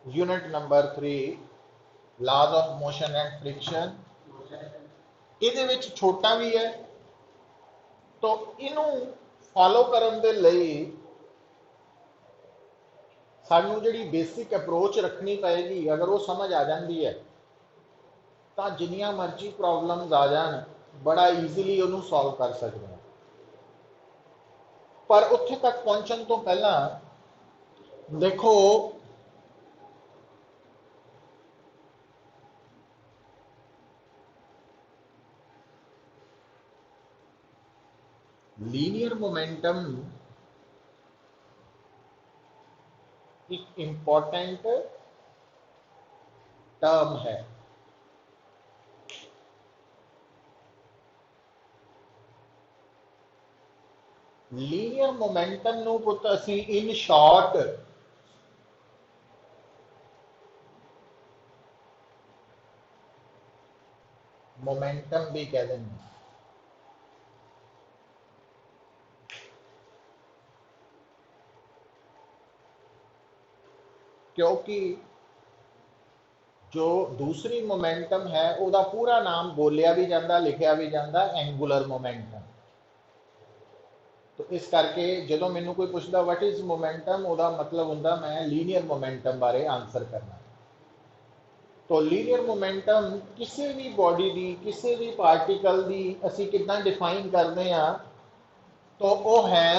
Unit number 3 laws of motion and friction ਇਹਦੇ ਵਿੱਚ ਛੋਟਾ ਵੀ ਹੈ तो ਇਹਨੂੰ ਫਾਲੋ ਕਰਨ ਦੇ ਲਈ ਸਾਨੂੰ ਜਿਹੜੀ ਬੇਸਿਕ ਅਪਰੋਚ ਰੱਖਣੀ ਪਏਗੀ ਅਗਰ ਉਹ ਸਮਝ ਆ ਜਾਂਦੀ ਹੈ ਤਾਂ ਜਿੰਨੀਆਂ ਮਰਜ਼ੀ ਪ੍ਰੋਬਲਮਸ ਆ ਜਾਣ ਬੜਾ ਈਜ਼ੀਲੀ ਉਹਨੂੰ ਸੋਲਵ ਕਰ ਸਕਦੇ ਹਾਂ ਪਰ ਉੱਥੇ ਤੱਕ ਪਹੁੰਚਣ ਤੋਂ ਪਹਿਲਾਂ ਦੇਖੋ लीनियर मोमेंटम एक इंपॉर्टेंट टर्म है लीनियर मोमेंटम ਨੂੰ ਪੁੱਤ ਅਸੀਂ ਇਨ ਸ਼ਾਰਟ मोमेंटम भी कह देंगे क्योंकि जो दूसरी मोमेंटम है ਉਹਦਾ पूरा नाम बोलिया भी जाता लिखिया भी जाता एंगुलर मोमेंटम तो इस करके जो मैनू कोई पूछता वट इज मोमेंटम ਉਹਦਾ मतलब ਹੁੰਦਾ मैं लीनियर मोमेंटम बारे आंसर करना तो लीनियर मोमेंटम किसी भी बॉडी की किसी भी पार्टिकल की असी कितना डिफाइन करते हैं तो वह है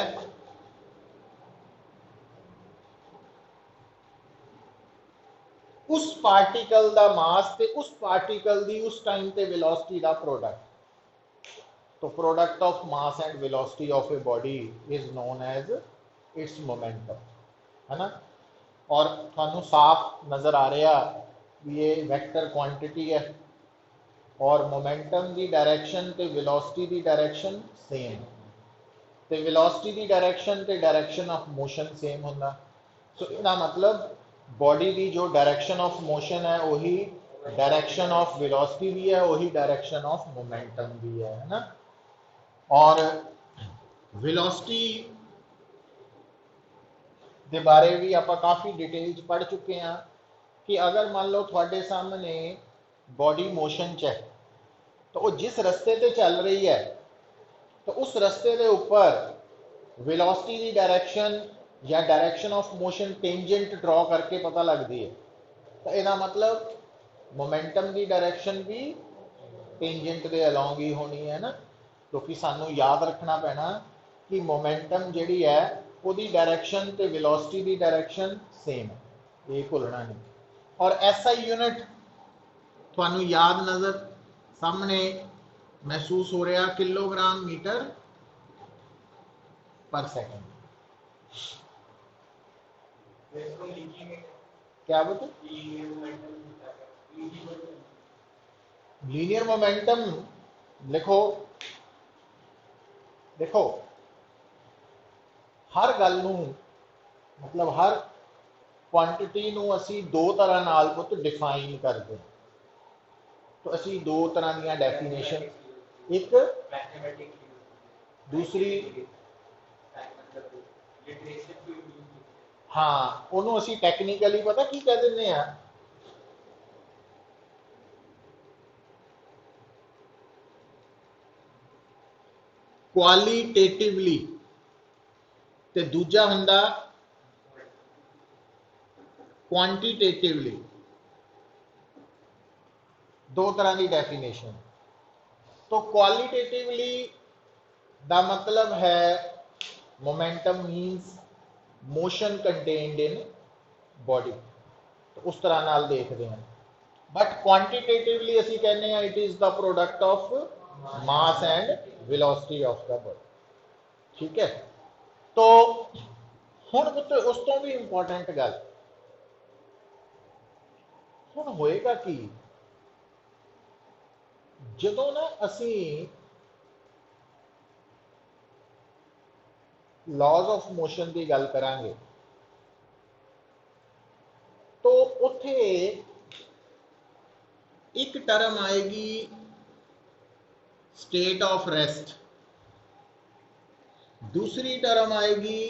उस पार्टिकल का मास ते उस पार्टिकल की उस टाइम ते वेलोसिटी का प्रोडक्ट तो product of mass and velocity of a body is known as its momentum है ना और थानू साफ नज़र आ रहा ये वेक्टर क्वांटिटी है और मोमेंटम की डायरेक्शन ते वेलोसिटी की डायरेक्शन सेम ते वेलोसिटी की डायरेक्शन ते डायरेक्शन ऑफ मोशन सेम होंदा सो इसका मतलब बॉडी की जो डायरेक्शन ऑफ मोशन है वही डायरेक्शन ऑफ वेलोसिटी भी है वही डायरेक्शन ऑफ मोमेंटम भी है ना और वेलोसिटी के बारे भी आप काफ़ी डिटेल पढ़ चुके हैं कि अगर मान लो थोड़े सामने बॉडी मोशन च है तो वो जिस रस्ते पे चल रही है तो उस रस्ते के ऊपर वेलोसिटी की डायरेक्शन या direction of motion tangent draw करके पता लगती है तो यदा मतलब मोमेंटम की डायरेक्शन भी टेंजेंट के अलोंग ही होनी है ना क्योंकि सानू याद रखना पैना कि मोमेंटम जी है वही डायरेक्शन तो वेलोसिटी की डायरेक्शन सेम है ये भुलना नहीं और एसआई यूनिट थानू याद नज़र सामने महसूस हो रहा किलोग्राम मीटर पर सेकंड क्या बता लीनियर मोमेंटम लिखो देखो हर गल नू मतलब हर क्वांटिटी नू असी दो तरह नाल पुत डिफाइन करते तो असी दो तरह दी डेफिनेशन एक दूसरी हाँ उन्होंने असी टैक्नीकली पता की कह दें क्वालिटेटिवली ते दूजा हुंदा क्वांटिटेटिवली दो तरह की डेफिनेशन तो क्वालिटेटिवली दा मतलब है momentum means motion contained in body तो उस तरह नाल देखते हैं बट क्वांटिटेटिवली असी कहने हैं it is the product of mass and velocity of the body ठीक है तो हुण उस तो भी इंपॉर्टेंट गल हुण होएगा कि जदों ना असी लॉज ऑफ मोशन की गल करांगे तो उत्थे एक टर्म आएगी स्टेट ऑफ रेस्ट दूसरी टर्म आएगी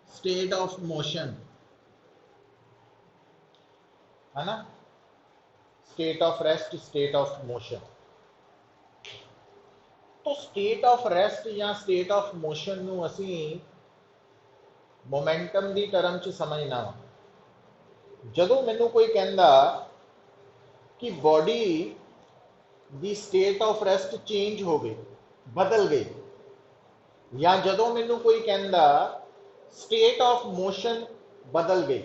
स्टेट ऑफ मोशन है ना, state of rest, state of motion. तो स्टेट ऑफ रेस्ट या स्टेट ऑफ मोशन ਨੂੰ ਅਸੀਂ मोमेंटम ਦੀ टर्म ਚ समझना ਵਾ। ਜਦੋਂ ਮੈਨੂੰ ਕੋਈ ਕਹਿੰਦਾ कि body the state of rest change हो गई, बदल गई, या ਜਦੋਂ ਮੈਨੂੰ ਕੋਈ ਕਹਿੰਦਾ स्टेट ऑफ मोशन बदल गई,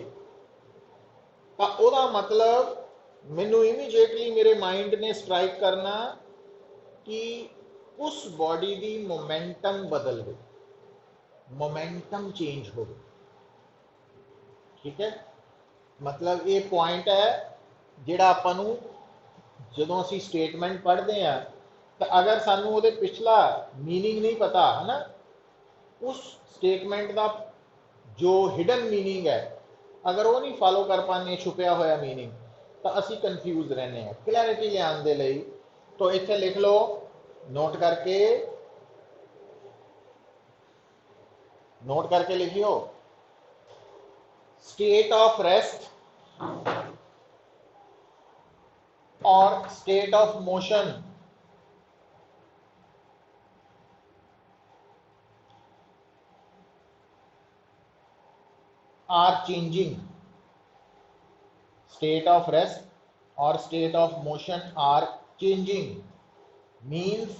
ਤਾਂ ਉਹਦਾ मतलब ਮੈਨੂੰ ਇਮੀਡੀਏਟਲੀ ਮੇਰੇ माइंड ने स्ट्राइक करना कि उस बॉडी की मोमेंटम बदल गई, मोमेंटम चेंज हो गई। ठीक है, मतलब ये पॉइंट है जिहड़ा आपां नूं जदों असीं स्टेटमेंट पढ़ते हैं तो अगर सानूं उहदे पिछला मीनिंग नहीं पता है ना, उस स्टेटमेंट का जो हिडन मीनिंग है अगर वो नहीं फॉलो कर पाने, छुपया होया मीनिंग, तो असीं कन्फ्यूज रहने हैं। क्लैरिटी लियाउण दे लई तो इत्थे लिख लो, नोट करके लिखियो, स्टेट ऑफ रेस्ट और state of motion are changing. State of rest और state of motion are changing means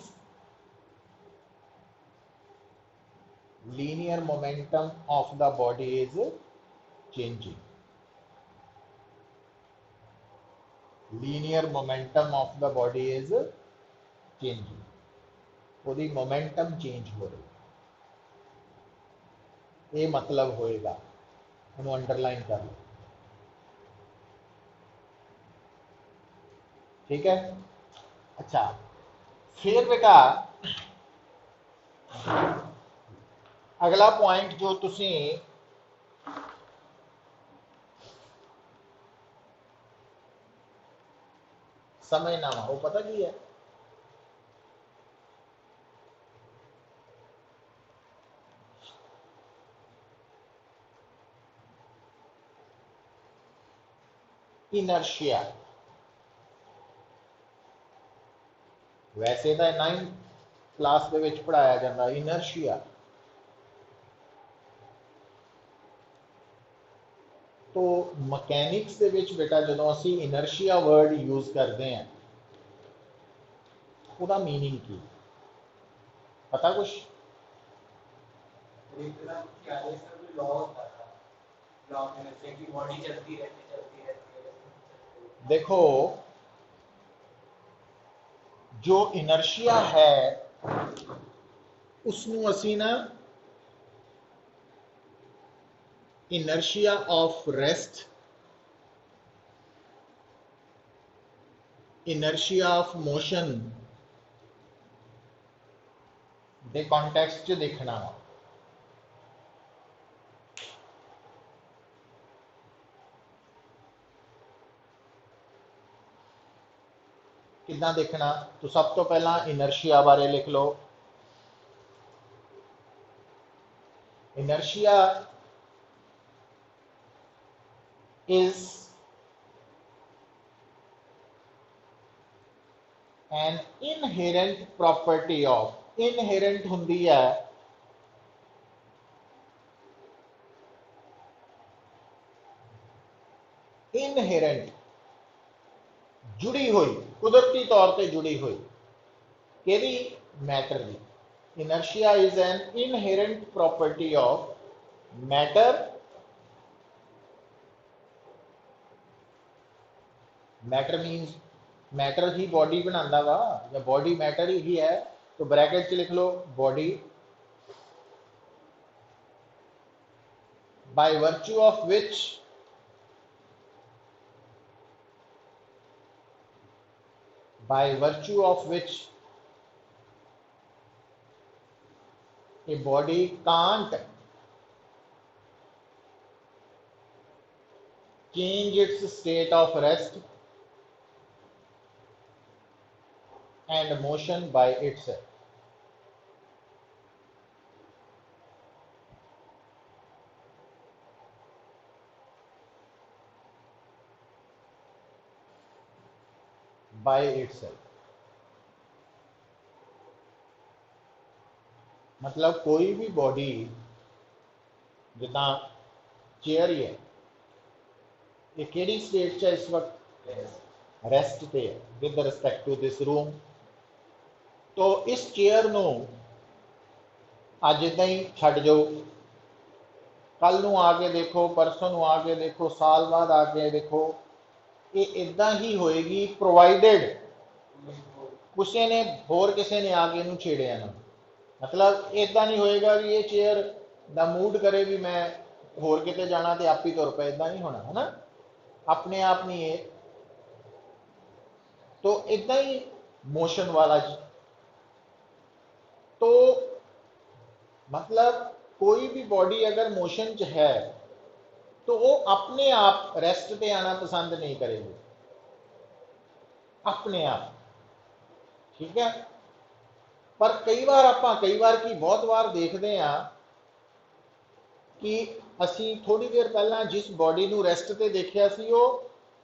linear momentum of the body is changing. Linear momentum of the body is changing. ਉਹਦੀ momentum change हो रही, ये मतलब होएगा, ਉਹਨੂੰ underline कर लो। ठीक है, अच्छा फिर बेटा अगला पॉइंट जो तुसी समझना वा वो पता की है, इनर्शिया। वैसे तो 9th क्लास के विच पढ़ाया जाता इनर्शिया, तो मकैनिक्स के विच बेटा जो असी इनर्शिया वर्ड यूज करते हैं उसका मीनिंग की पता कुछ? देखो जो इनर्शिया है उसनू असी ना inertia of rest, inertia of motion they context च देखना वा। कितना देखना, तो सब तो पहला इनर्शिया बारे लिख लो। Inertia is an inherent property of, inherent हुंदी है inherent जुड़ी हुई, कुदरती तौर पर जुड़ी हुई केदी मैटर की। Inertia is an inherent property of matter, matter means matter he body बनाता वा, या बॉडी मैटर ही है, तो ब्रैकेट च लिख लो body by virtue of which a body can't change its state of rest and motion by itself. By itself. मतलब कोई भी बॉडी जिदा चेयर ही है, ये केड़ी स्टेट च इस वक्त रेस्ट पे है with respect to this room. तो इस चेयर नो अज इदा ही छड़ जाओ, कल नू आके देखो, परसों नू आके देखो, साल बाद आके देखो, ये इदा ही होएगी प्रोवाइडेड किसी ने होर किसी ने आके इनू छेड़िया ना। मतलब इदा नहीं होएगा कि ये चेयर दा मूड करे भी मैं होर किते जाना तो आप ही तुर पे, इदा नहीं होना है ना, अपने आप नहीं है। तो इदा ही मोशन वाला जी। तो मतलब कोई भी बॉडी अगर मोशन च है तो वो अपने आप रेस्ट पे आना पसंद नहीं करेगी, अपने आप। ठीक है। पर कई बार कई बार की बहुत बार देखते हैं कि असी थोड़ी देर पहला जिस बॉडी नू रेस्ट ते देखिया सी वो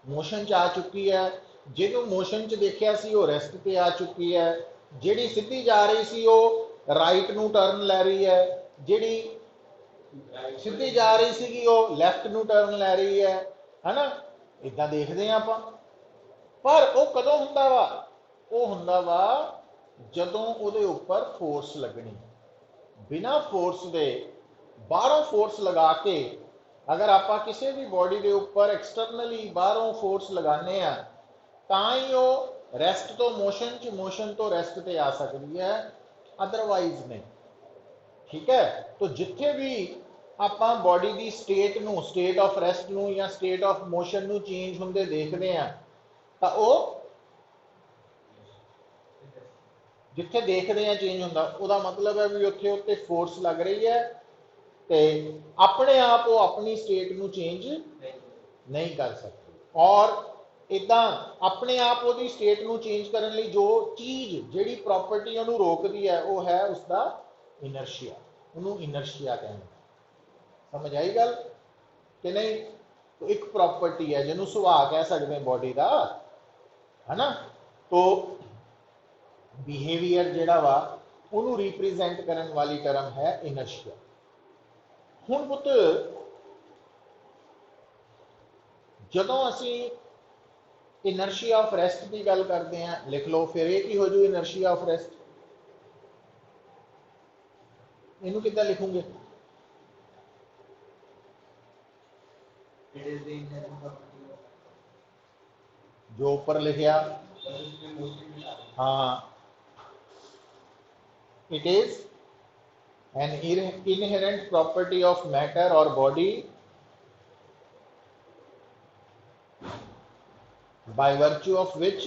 मोशन च आ चुकी है, जिन्हों मोशन च देखिया सी वो रेस्ट पे आ चुकी है, जिहड़ी सीधी जा रही सी वो राइट नू टर्न लै रही है, जिहड़ी सीधी जा रही सी वो लैफ्ट नू टर्न लै रही है ना। इदा देखते हैं आप। पर वो कदों हुंदा वा, वो हुंदा वा जदों उहदे उपर फोर्स लगनी। बिना फोर्स दे बाहरों फोर्स लगा के अगर आप किसी भी बॉडी के उपर एक्सटर्नली बाहरों फोर्स लगाने ही वो रेस्ट तो मोशन च, मोशन तो रेस्ट पे आ सकती है, अदरवाइज नहीं। ठीक है। तो जिथे भी आप बॉडी की स्टेट नू, स्टेट ऑफ रेस्ट नू या स्टेट ऑफ मोशन नू चेंज होंदे देखते हैं तो वो जिथे देखते हैं चेंज होंदा, उसका मतलब है भी उत्थे उत्ते फोर्स लग रही है, तो अपने आप वो अपनी स्टेट नू चेंज नहीं कर सकती। और इदा अपने आप वो स्टेट नू चेंज करने लिए जो चीज जिहड़ी प्रॉपर्टी उन्होंने रोकती है वो है उसका इनर्शिया। उन्होंने इनर्शिया कहते। समझ आई गल कि नहीं। तो एक प्रॉपर्टी है जिन्होंने सुभाव कह सकते हैं बॉडी का, है ना। तो बिहेवियर जिहड़ा वा उन्होंने रिप्रेजेंट करने वाली टर्म है इनर्शिया। हुण पुत जदों असी इनर्शिया ऑफ रेस्ट की गल करते हैं, लिख लो फिर ये की हो जू इनर्शिया ऑफ रेस्ट। इनू किद्दां लिखूंगे? जो ऊपर लिखिया, हाँ, it is an inherent property of matter और body by virtue of which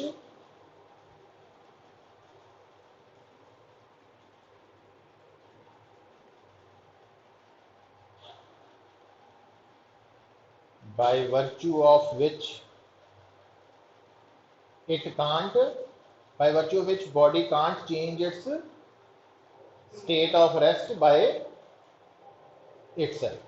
it can't, by virtue of which body can't change its state of rest by itself।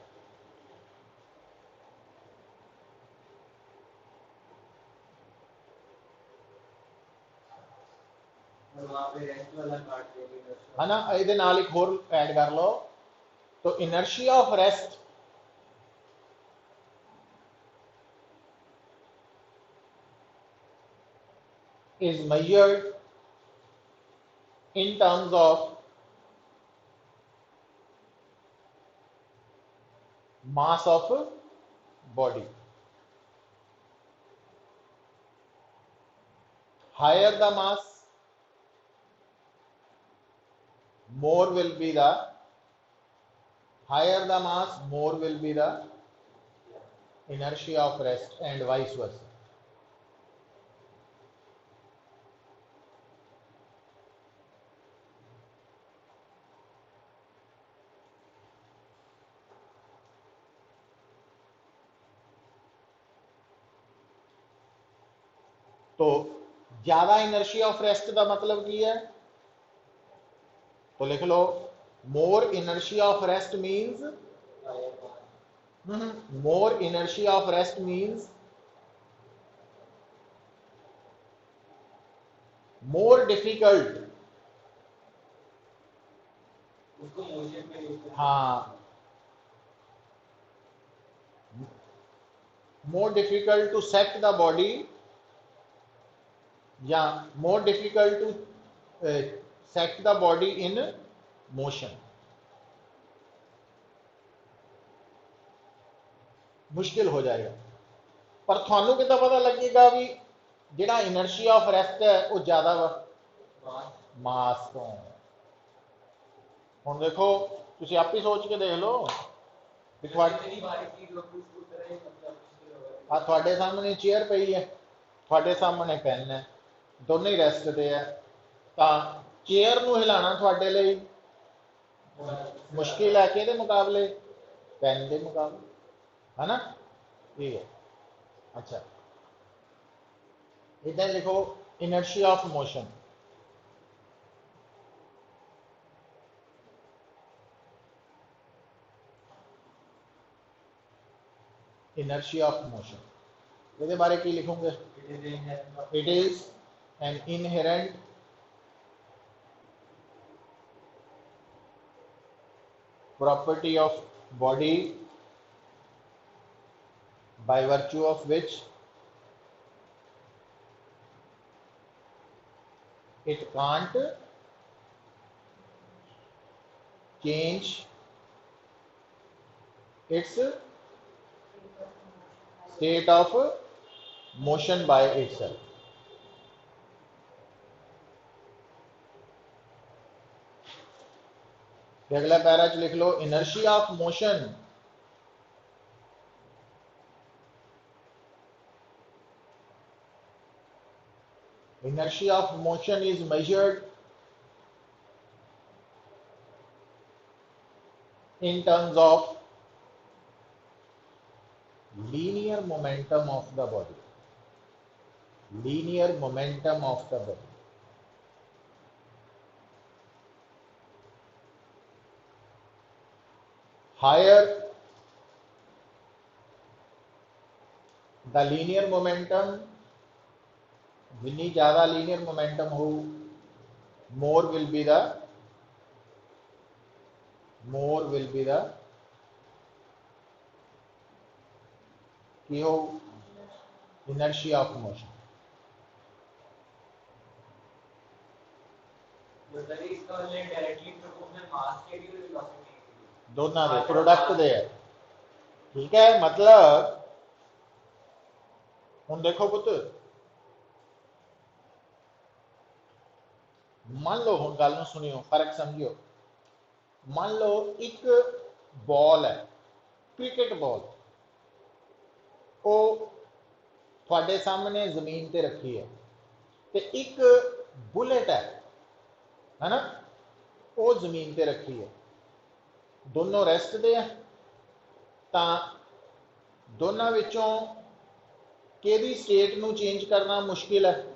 है ना। ये नाल एक होर ऐड कर लो। तो inertia of rest is measured in terms of mass of body। Higher the mass, more will be the higher the mass, more will be the inertia of rest and vice versa। तो ज्यादा inertia of rest का मतलब की है? तो लिख लो more inertia of rest means, more inertia of rest means more difficult, हाँ, more difficult to set the body, या more difficult to set the body in motion, मुश्किल हो जाएगा। पर थानू कितना पता लगेगा भी जिहड़ा इनर्शिया ऑफ रेस्ट है वो ज्यादा वा मास तो। हुण देखो तुसीं आप ही सोच के देख लो, थोड़े सामने चेयर पई है, थोड़े सामने पेन है, दोनों ही रेस्ट दे है, तो चेयर नूं हिलाना थोड़े लिए मुश्किल है कि मुकाबले पेन के मुकाबले, है ना? ठीक है। अच्छा, इधर लिखो inertia of motion. Inertia of motion ये बारे की लिखोगे? It is an inherent property of body by virtue of which it can't change its state of motion by itself। अगला पैरा च लिख लो inertia of motion is measured in terms of linear momentum of the body, linear momentum of the body। Higher the linear momentum, जितनी ज़्यादा linear momentum हो, more will be the key हो inertia of motion. दोनों दे product दे है, ठीक है। मतलब हुण देखो पुत्र, मान लो हुण गल नूं सुनियो, फर्क समझियो। मान लो एक बॉल है, क्रिकेट बॉल, वो थोड़े सामने जमीन ते रखी है, ते एक बुलेट है ना, वो जमीन ते रखी है, दोनों रेस्ट दे है, तां दोनों विचों किहदी स्टेट नूं चेंज करना मुश्किल है?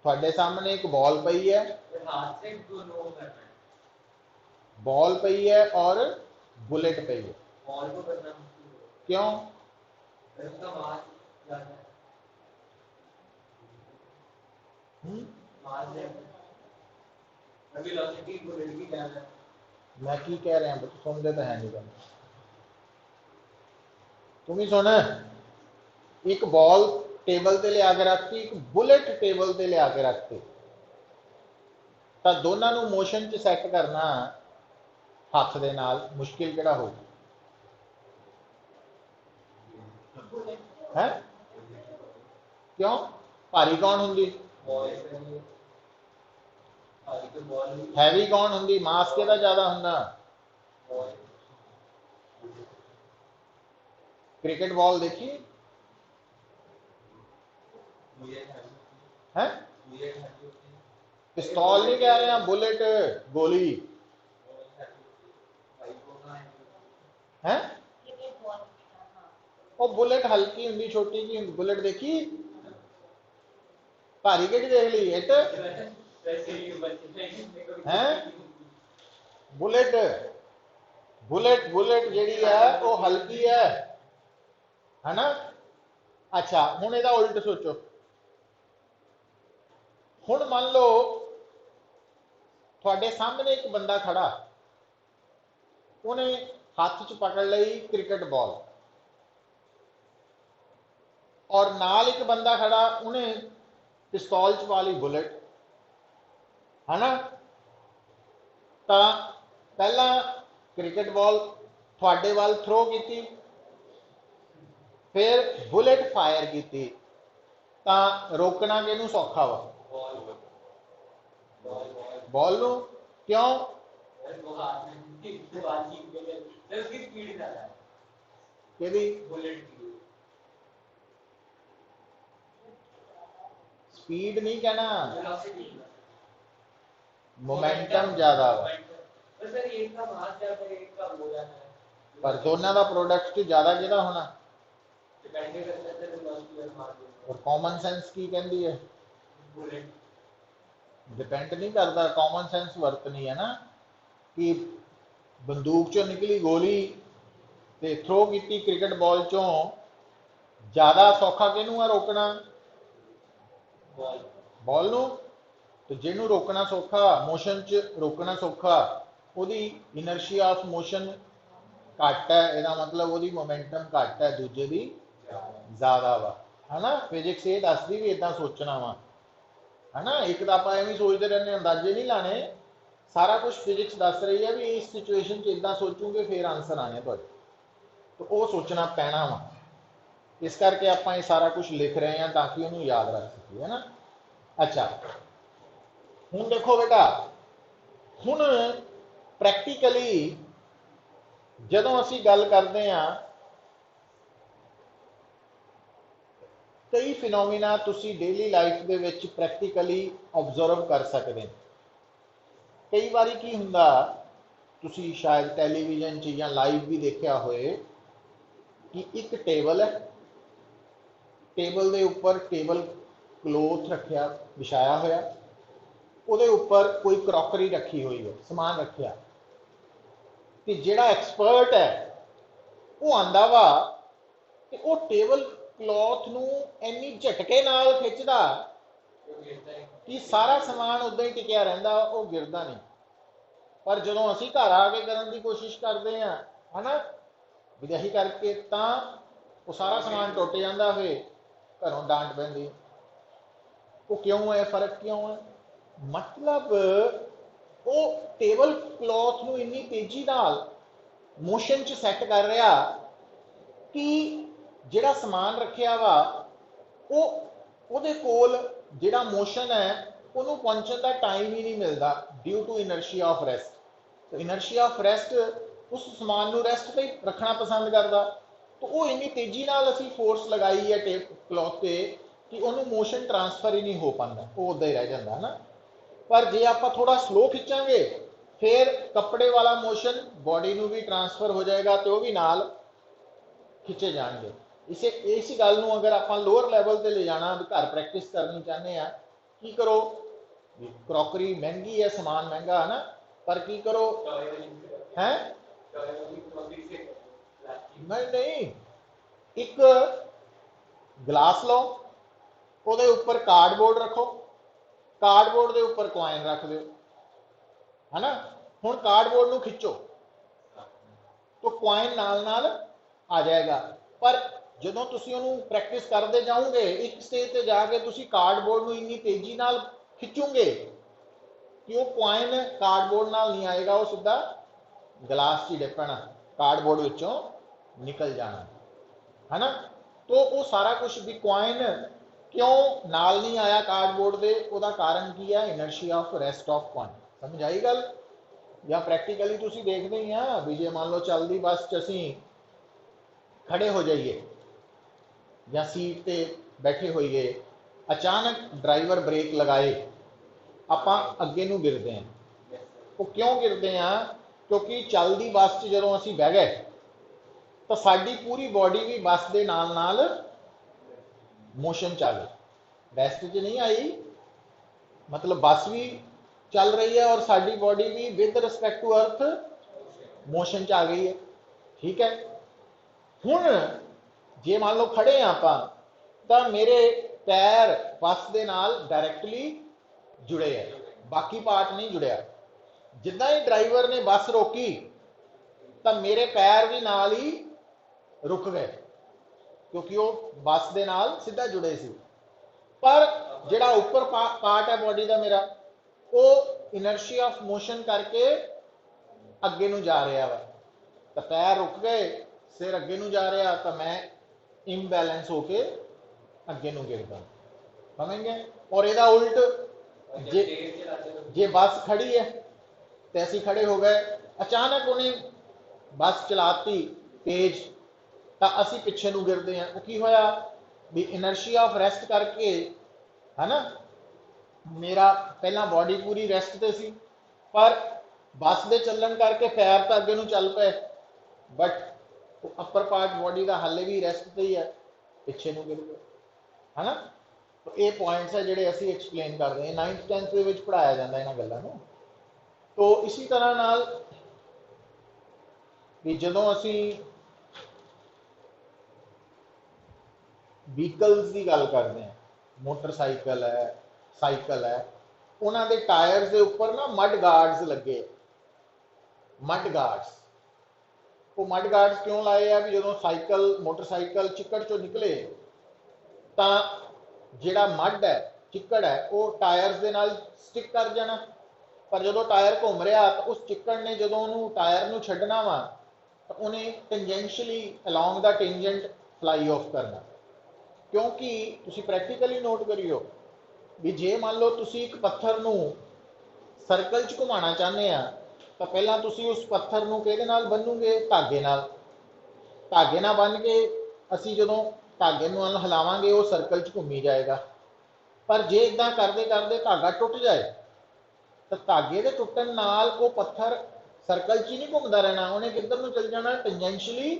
थोड़े सामने एक बॉल पई है, बॉल पई है और बुलेट पई है, क्यों? मैं की कह रहा हूं, सुनते तो है नहीं तुम। तुम ही सुन, एक बॉल टेबल ते लिया के रखती, एक बुलेट टेबल ते लिया के रखती, तो दोनों नूं मोशन च सैट करना हाथ दे नाल मुश्किल किहड़ा हो है? क्यों? भारी कौन हुंदी? हैवी कौन हुंदी? मास किहदा ज्यादा हुंदा? क्रिकेट बॉल देखी है? पिस्तौल नहीं कह रहे हैं, बुलेट, गोली है। वो बुलेट हल्की हुंदी, छोटी जी हुंदी। बुलेट देखी? भारी केड़ी देख ली? हिट है। बुलेट बुलेट बुलेट जिहड़ी है वो हल्की है ना। अच्छा हुण इहदा उल्ट सोचो, हुण मान लो तुहाडे सामने एक बंदा खड़ा, उन्हें हाथ च पकड़ लई क्रिकेट बॉल, और नाल एक बंदा खड़ा उन्हें पिस्तौल च पा ली बुलेट, है ना। तो पहला क्रिकेट बॉल थोड़े वाल थ्रो की, फिर बुलेट फायर की, तो रोकना किनू सौखा वा? बॉल नू। क्यों? स्पीड नहीं कहना, मोमेंटम ज्यादा वा। पर दोनों का प्रोडक्ट ज्यादा किहदा होना? और कॉमन सेंस की कहती है? डिपेंड नहीं करता, कॉमन सेंस वरतनी है ना, कि बंदूक चो निकली गोली ते थ्रो की क्रिकेट बॉल चो, ज्यादा सौखा किनू है रोकना? बॉल नू। तो जिन्हों रोकना सौखा, मोशन च रोकना सौखा, उहदी इनर्शिया ऑफ मोशन घट है, यदा मतलब वो मोमेंटम घट है, दूजे की ज्यादा वा, है ना। फिजिक्स ये दसदी भी इदा सोचना वा, है ना। एक तो आप एवं सोचते रहने, अंदाजे नहीं लाने, सारा कुछ फिजिक्स दस रही है भी इस सिचुएशन इदा सोचूगे फिर आंसर आने तो वो सोचना पैना वा। इस करके आप ये सारा कुछ लिख रहे हैं ताकि उन्होंने याद रख सकी, है ना। अच्छा हुण देखो बेटा, हुण प्रैक्टिकली जदों असी गल करते हैं, कई फिनोमिना तुसी डेली लाइफ दे विच प्रैक्टिकली ऑब्जर्व कर सकते। कई बारी की हुंदा, तुसी शायद टैलीविजन च या लाइव भी देखा होए कि एक टेबल है, टेबल के उपर टेबल क्लोथ रखा बिछाया होया, उहदे उपर कोई क्रॉकरी रखी हुई है, समान रखा, कि जिहड़ा एक्सपर्ट है वो आंदा वा कि वो टेबल क्लॉथ नू इन्नी झटके नाल खिंचदा कि सारा समान उदा ही टिकिया रहिंदा, वो गिरदा नहीं। पर जदों असीं घर आके करन दी कोशिश करते हैं, है ना, विदही करके, तो वो सारा समान टुट जाता, फिर घरों डांट पैंदी। वो क्यों है? फर्क क्यों है? मतलब वो टेबल क्लॉथ नू इन्नी तेजी नाल मोशन च सैट कर रहा कि जिहड़ा समान रखिया वा वो उहदे कोल जिहड़ा मोशन है उन्होंने पहुंचने का टाइम ही नहीं मिलता, due to inertia of rest. तो इनर्शिया ऑफ रेस्ट उस समान नू रेस्ट पे रखना पसंद करता, तो वो इन्नी तेजी नाल असी फोर्स लगाई है टेप क्लॉथ पे कि उन्होंने मोशन ट्रांसफर ही नहीं हो पाता, वो उदा ही रह जाता है ना। पर जे आप थोड़ा स्लो खिंचांगे फिर कपड़े वाला मोशन बॉडी नू भी ट्रांसफर हो जाएगा, तो वह भी नाल खिंचे जाएंगे। इसे इस गल नू अगर आप लोअर लैवल पर ले जाना, घर प्रैक्टिस करनी चाहते हैं, की करो, क्रॉकरी महंगी है, समान महंगा है ना, पर की करो है नहीं, एक गिलास लो, ਉਹਦੇ ਉੱਪਰ कार्डबोर्ड रखो, कार्डबोर्ड के उपर कॉइन रख दो, है ना। हुण कार्डबोर्ड नू खिंचो तो कॉइन नाल नाल आ जाएगा, पर जदों तुसीं उहनूं प्रैक्टिस करते जाओगे, एक स्टेज पर जाके तुसीं कार्डबोर्ड नू इन्नी तेजी नाल खिंचोगे कि वो कॉइन कार्डबोर्ड नाल नहीं आएगा, वो सीधा गिलास च डिपना, कार्डबोर्ड विचों निकल जाना, है ना। तो वो सारा कुछ भी कॉइन क्यों नाल नहीं आया कार्डबोर्ड के, उसका कारण की है? Inertia of rest of coin. समझ आई गल? या प्रैक्टिकली तुसीं देखते ही हैं भी, जे मान लो चलती बस च असीं खड़े हो जाइए या सीट पे बैठे होइए, अचानक ड्राइवर ब्रेक लगाए, आपां अगे नूं गिरते हैं। वो क्यों गिरते हैं? क्योंकि चलती बस च जदों असीं बह गए तो साडी पूरी बॉडी भी बस के नाल नाल मोशन च आ गई, रेस्ट च नहीं आई, मतलब बस भी चल रही है और साडी बॉडी भी with respect to earth motion च आ गई है। ठीक है, हुण जे मान लो खड़े हैं आपां तां मेरे पैर बस दे नाल डायरैक्टली जुड़े है, बाकी पार्ट नहीं जुड़िया। जिद्दां ही ड्राइवर ने बस रोकी तां मेरे पैर भी नाल ही रुक गए, क्योंकि वो बस दे नाल सीधा जुड़े सी। पर जिहड़ा उपर पार्ट है बॉडी का मेरा, वो इनर्शिया ऑफ मोशन करके अगे नूं जा रहा वा, तो पैर रुक गए, सिर अगे नूं जा रहा, तो मैं इम्बैलेंस होके अगे नूं गिरदा, समझेंगे। और यदा उल्ट जे बस खड़ी है तो असीं खड़े हो गए, अचानक उन्हें बस चलाती तेज, तो असी पिछे नूं गिरदे हैं। वो की होया भी इनर्शिया ऑफ रेस्ट करके, है ना, मेरा पहला बॉडी पूरी रेस्ट ते सी, पर बस दे चलन करके पैर तो अगे नूं चल पे, बट अपर पार्ट बॉडी का हाले भी रेस्ट ते ही है, पिछे नूं गिर गए, है ना। तो ये पॉइंट्स है जिहड़े असीं एक्सप्लेन करते हैं, 9th 10th दे विच पढ़ाया जाता है इन्हां गल्लां नूं। तो इसी तरह नाल भी जदों असीं व्हीकल्स की गल करते हैं, मोटरसाइकिल है, साइकिल है, उन्होंने टायर्स के उपर ना मड गार्ड्स लगे। मड गार्ड्स, वो मड गार्ड्स क्यों लाए हैं भी जो साइकिल मोटरसाइकिल चिक्कड़ चो निकले तो जिहड़ा मड है चिक्कड़ है वो टायर्स के नाल स्टिक कर जाना, पर जो टायर घूम रहा तो उस चिक्कड़ ने जो टायर नूं छड्डना वा तो उन्हें tangentially along the tangent fly of करना। क्योंकि तुसी प्रैक्टिकली नोट करियो भी जे मान लो तुसी एक पत्थर नूं सर्कल च घुमाना चाहते हैं तो पहला तुसी उस पत्थर नूं किहदे नाल बन्नोगे, धागे नाल। धागे नाल बन के असी जदों धागे नूं हिलावांगे वो सर्कल च घूमी जाएगा, पर जे इदां करते करते धागा टुट जाए तो धागे के टुटन नाल वो पत्थर सर्कल च ही नहीं घूमता रहना, उन्हें किधर नूं चल जाना, टेंजेंशियली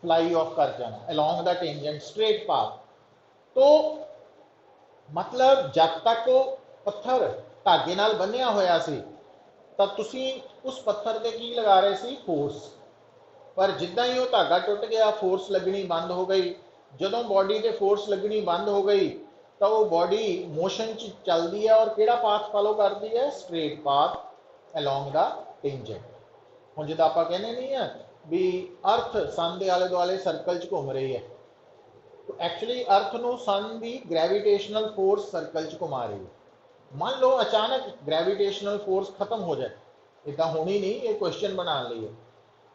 फ्लाई ऑफ कर जाना along the tangent straight path. तो मतलब जब तक वो पत्थर धागे नाल बन्निया होया सी तां तुसी उस पत्थर ते की लगा रहे सी, फोर्स। पर जिद्दां ही वो धागा टुट गया, फोर्स लगनी बंद हो गई। जदों बॉडी ते फोर्स लगनी बंद हो गई तो वो बॉडी मोशन च चलती है और किहड़ा पाथ फॉलो करती है, straight path along the tangent. हुण जिद्दां आपां कहने नहीं है भी अर्थ सन के आले दुआले सर्कल च घूम रही है, तो एक्चुअली अर्थ नूं सन की ग्रैविटेशनल फोर्स सर्कल च घुमा रही है। मान लो अचानक ग्रैविटेशनल फोर्स खत्म हो जाए, इदा होनी नहीं, ये क्वेश्चन बनाने लिए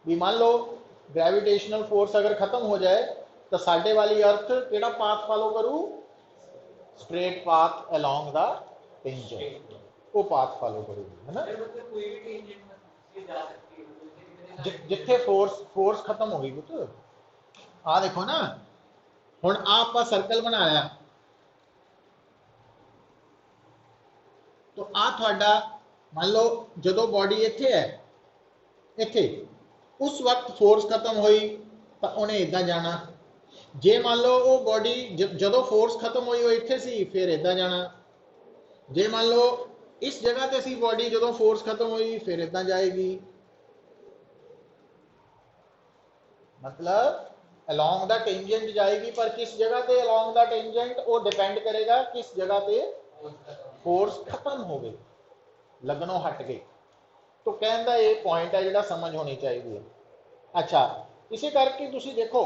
भी मान लो ग्रैविटेशनल फोर्स अगर खत्म हो जाए तो साडे वाली अर्थ केड़ा पाथ फॉलो करू, straight path along the tangent, वो पाथ फॉलो करूगी, है ना। जिथे फोर्स खत्म हो गई पुत, आ देखो ना, हुण आप सर्कल बनाया तो आ थोड़ा मान लो जो बॉडी इत्थे है, इत्थे उस वक्त फोर्स खत्म हुई तो उन्हें इदा जाना। जे मान लो वो बॉडी जो फोर्स खत्म हुई वो इत्थे सी, फिर इदा जाना। जे मान लो इस जगह ते सी बॉडी, जो फोर्स खत्म हुई फिर इदा जाएगी। मतलब अलॉन्ग द टेंजेंट जाएगी, पर किस जगह पे अलॉन्ग द टेंजेंट, वो डिपेंड करेगा किस जगह पे फोर्स खत्म हो गई, लगनों हट गई। तो कहने का ये पॉइंट है जो समझ होनी चाहिए। अच्छा, इसे करके तुसी देखो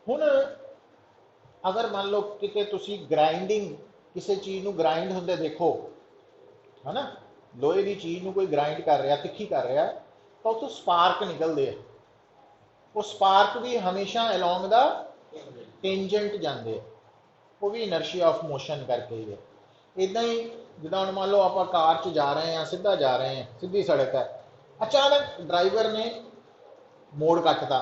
हुण अगर मान लो किते तुसी ग्राइंडिंग किसी चीज़ को ग्राइंड होंदे देखो, है ना, लोहे की चीज़ को कोई ग्राइंड कर रहा, तिखी कर रहा, तो उसको स्पार्क निकलते हैं। वो स्पार्क भी हमेशा अलॉन्ग द टेंजेंट जाते हैं, वो भी इनर्शिया ऑफ मोशन करके ही है। इदा ही जिदा हम मान लो आप कार च जा रहे हैं, सीधा जा रहे हैं, सीधी सड़क है, अचानक ड्राइवर ने मोड़ कटता,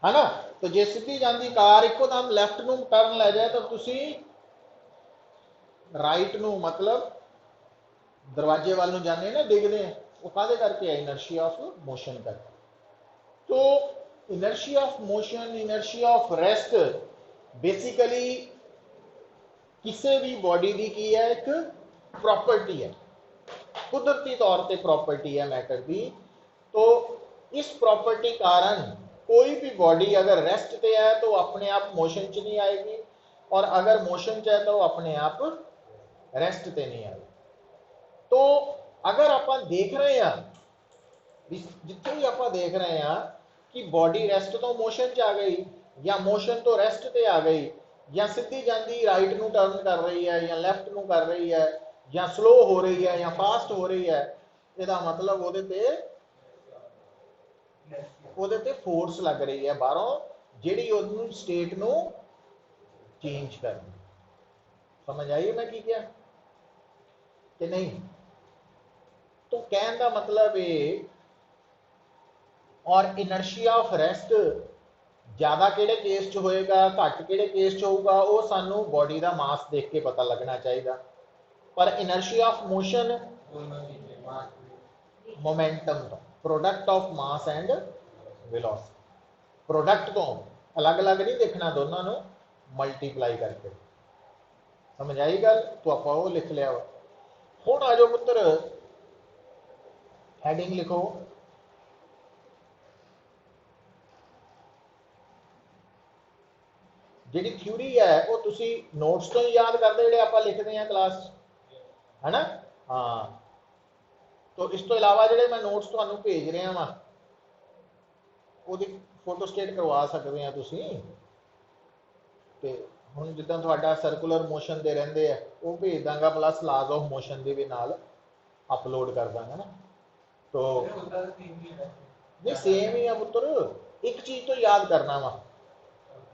है ना, तो जे सीधी जाती कार इको दम लैफ्ट नूं टर्न लै जाए तो तुसी राइट नूं मतलब दरवाजे वाल नूं जाने ना, डिगदे हैं, वो काहदे करके है, इनर्शिया ऑफ मोशन करके। तो inertia of motion, inertia of rest basically किसी भी बॉडी की की है, एक प्रॉपर्टी है, कुदरती तौर पर प्रॉपर्टी है मैटर की तो इस प्रॉपर्टी कारण कोई भी बॉडी अगर रेस्ट पे है तो अपने आप मोशन च नहीं आएगी, और अगर मोशन च है तो अपने आप रेस्ट पे नहीं आएगी। तो अगर आप देख रहे हैं जिथे भी आप देख रहे हैं कि बॉडी रेस्ट तो मोशन च आ गई, या मोशन तो रेस्ट पे आ गई, या सीधी जाती राइट नू टर्न कर रही है, या लैफ्ट नू कर रही है, या स्लो हो रही है, या फास्ट हो रही है, इसका मतलब ਉਹਦੇ ਤੇ फोर्स लग रही है बाहरों ਜਿਹੜੀ ਉਹਨੂੰ स्टेट ਨੂੰ चेंज करनी। समझ आई मैं की क्या कि नहीं? तो कहने का मतलब है, और इनर्शिया ऑफ रेस्ट ज़्यादा किहड़े केस च होएगा, घट किहड़े केस च होगा, वो सानू बॉडी का मास देख के पता लगना चाहिए। पर इनर्शिया ऑफ मोशन मोमेंटम तो product of mass and velocity, product तो अलग अलग नहीं देखना, दोनों को मल्टीप्लाई करके। समझ आई गल? तो आप वो लिख लिया। हुण आ जाओ पुत्र, हैडिंग लिखो, जी थ्योरी है वो तुसी नोट्स तो ही याद करते जो आप लिखते हैं क्लास, है ना? हाँ, तो इस तो इलावा जो मैं नोट्स तुहानू भेज रहा वा ਉਹਦੀ फोटो स्टेट करवा सकते हैं तुसी। तो ਹੁਣ ਜਿੱਦਾਂ ਤੁਹਾਡਾ ਸਰਕੂਲਰ ਮੋਸ਼ਨ ਦੇ ਰਹਿੰਦੇ ਆ ਉਹ ਭੇਜ ਦਾਂਗਾ, ਪਲੱਸ ਲਾਜ਼ ਆਫ ਮੋਸ਼ਨ ਦੇ ਵੀ ਨਾਲ अपलोड कर देंगे ना। तो नहीं सेम ही है पुत्र, एक चीज़ तो याद करना वा,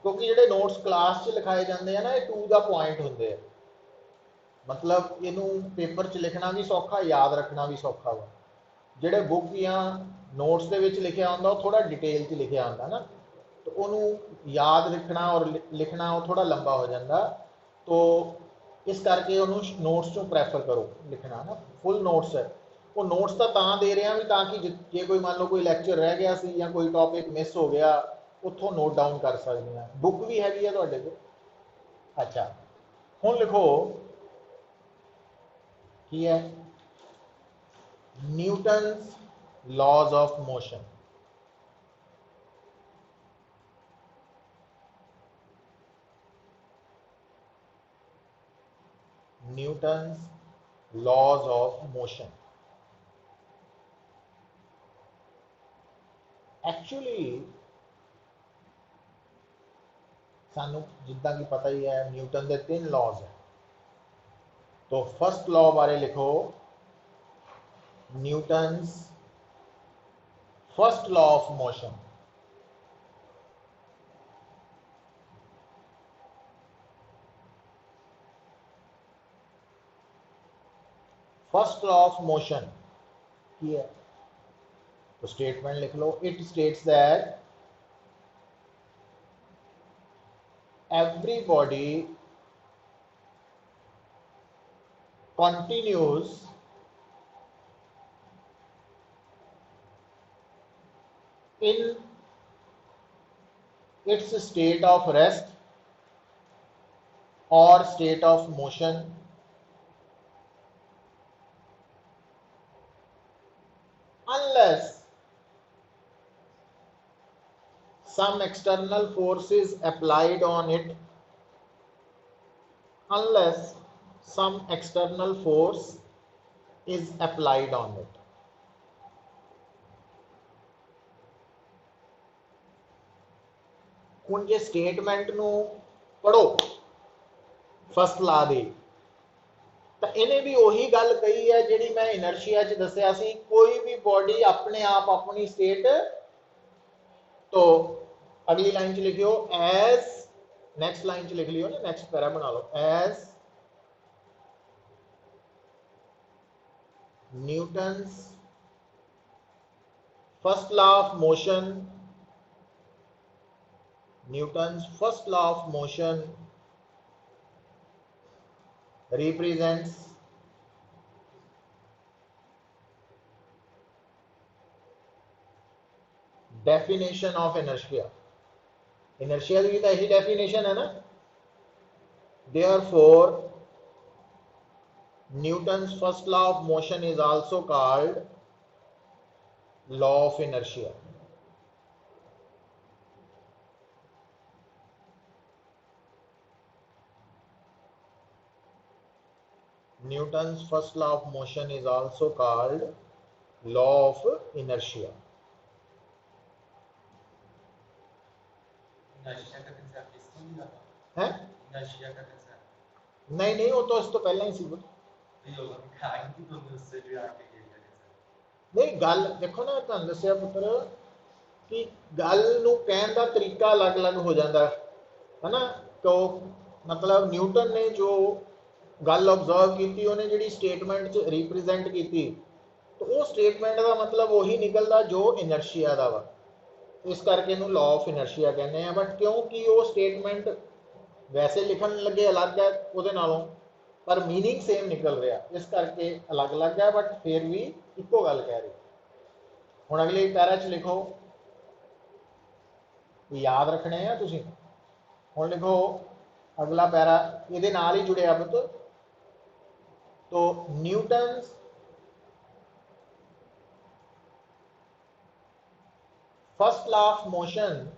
क्योंकि जो नोट्स क्लास च लिखाए जाते हैं ना, ये टू द पॉइंट होंगे, मतलब इनू पेपर च लिखना भी सौखा, याद रखना भी सौखा वा। ਜਿਹੜੇ बुक या नोट्स के लिखा होंगे वो थोड़ा डिटेल च लिखा होंगे ना, तो उन्होंने याद रखना और लिखना वो थोड़ा लंबा हो जाता। तो इस करके उन्होंने नोट्स चो प्रैफर करो लिखना ना, फुल नोट्स है वो नोट्स तो दे रहे हैं भी ताकि जे कोई मान लो कोई लैक्चर रह गया सी या कोई टॉपिक मिस हो गया उतों नोट डाउन कर सकते हैं। बुक भी हैगी है तुहाडे कोल। अच्छा हुण लिखो की है, Newton's laws of motion. Newton's laws of motion actually सानू जिदा कि पता ही है न्यूटन के 3 लॉज है। तो फर्स्ट लॉ बारे लिखो, Newton's first law of motion. First law of motion की है, तो स्टेटमेंट लिख लो, it states that every body continues in its state of rest or state of motion unless some external force is applied on it, unless some external force is applied on it। हुण जे statement नू पढ़ो first ला दी, तो इन्हें भी उही गल कही है जिहड़ी मैं इनर्शिया च दस्सिया सी, कोई भी बॉडी अपने आप अपनी स्टेट। तो अगली लाइन च लिखियो एज, नेक्स्ट लाइन च लिख लियो ना, नेक्स्ट पैरा बना लो, as Newton's first law of motion, Newton's first law of motion represents definition of inertia। inertia की तो यही definition है ना। therefore Newton's first law of motion is also called law of inertia. Newton's first law of motion is also called law of inertia. है नहीं नहीं, वो तो इस तो पहले ही सी। नहीं गल देखो ना, तुहानू दस्सिया पुत्र कि गल नूं कहण दा तरीका अलग अलग हो जाता है ना। तो मतलब न्यूटन ने जो गल ऑब्जर्व की, उन्हें जी स्टेटमेंट च रिप्रजेंट की, तो वो स्टेटमेंट का मतलब वही निकलता जो इनर्शिया का वा। इस करके इनू लॉ ऑफ इनर्शिया कहने हैं। बट क्योंकि वो स्टेटमेंट वैसे लिखन लगे अलग है वो नालों, पर मीनिंग सेम निकल रहा, इस करके अलग अलग है, बट फिर भी इको गल कह रही। हुण अगले पैरा च लिखो, याद रखने हैं तुसीं। हुण लिखो अगला पैरा, ये नाल ही जुड़े पुत। तो Newton first law of motion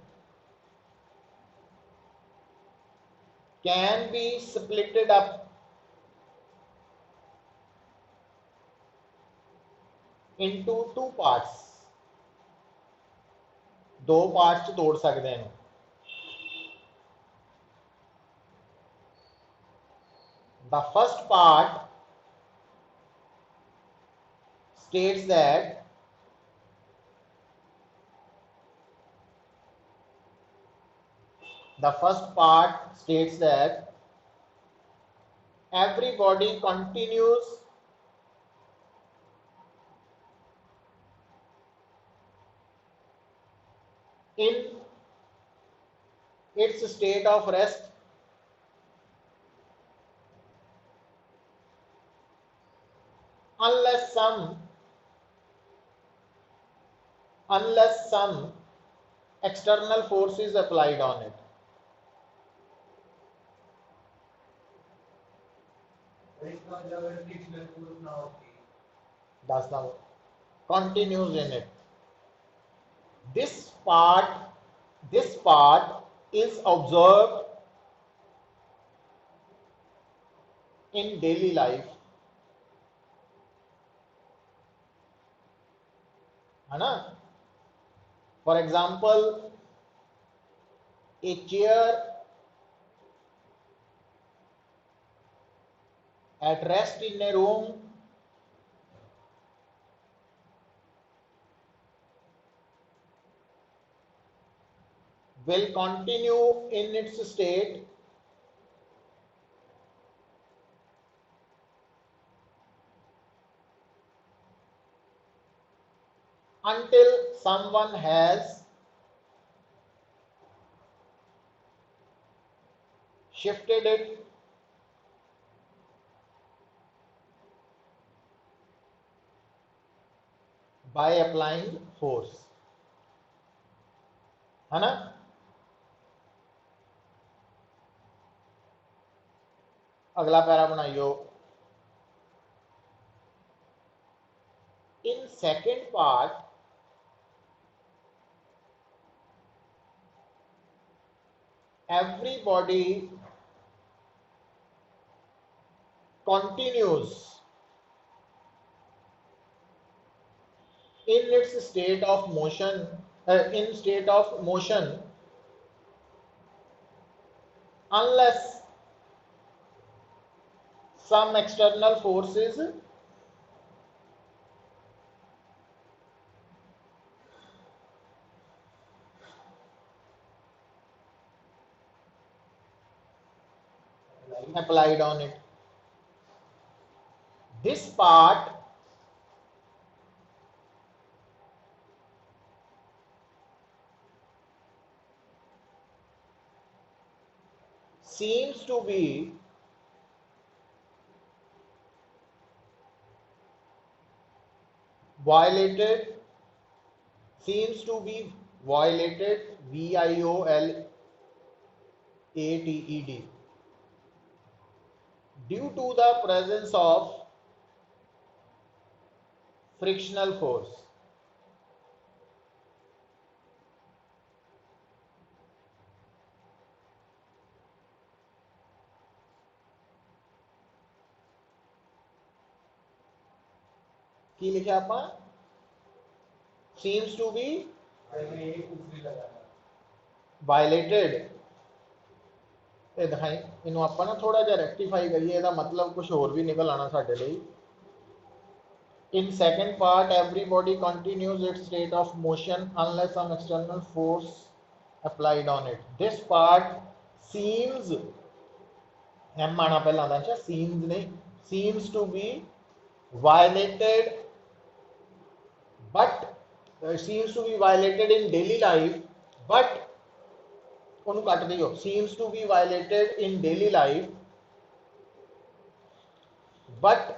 can be splitted up into two parts। दो पार्ट्स तोड़ सकते हैं। The first part states that every body continues in its state of rest unless some external force is applied on it। that's now continues in it। this part is observed in daily life, है ना। For example a chair at rest in a room will continue in its state until someone has shifted it by applying force, है ना। अगला para बनाइयो। in second part everybody continues in its state of motion unless some external forces applied on it। this part seems to be violated violated due to the presence of frictional force। की लिखा आपा seems to be violated। ਇਹ ਦਿਖਾਈ ਇਹਨੂੰ ਆਪਾਂ ਨਾ ਥੋੜਾ ਜਿਹਾ ਰੈਕਟੀਫਾਈ ਕਰੀਏ, ਇਹਦਾ ਮਤਲਬ ਕੁਝ ਹੋਰ ਵੀ ਨਿਕਲ ਆਣਾ ਸਾਡੇ ਲਈ। In second part, every body continues its state of motion unless some external force applied on it. This part seems, M आना पहला था, seems नहीं, seems to be violated, but seems to be violated in daily life, but ਉਹਨੂੰ ਕੱਟ ਦਿਓ, seems to be violated in daily life, but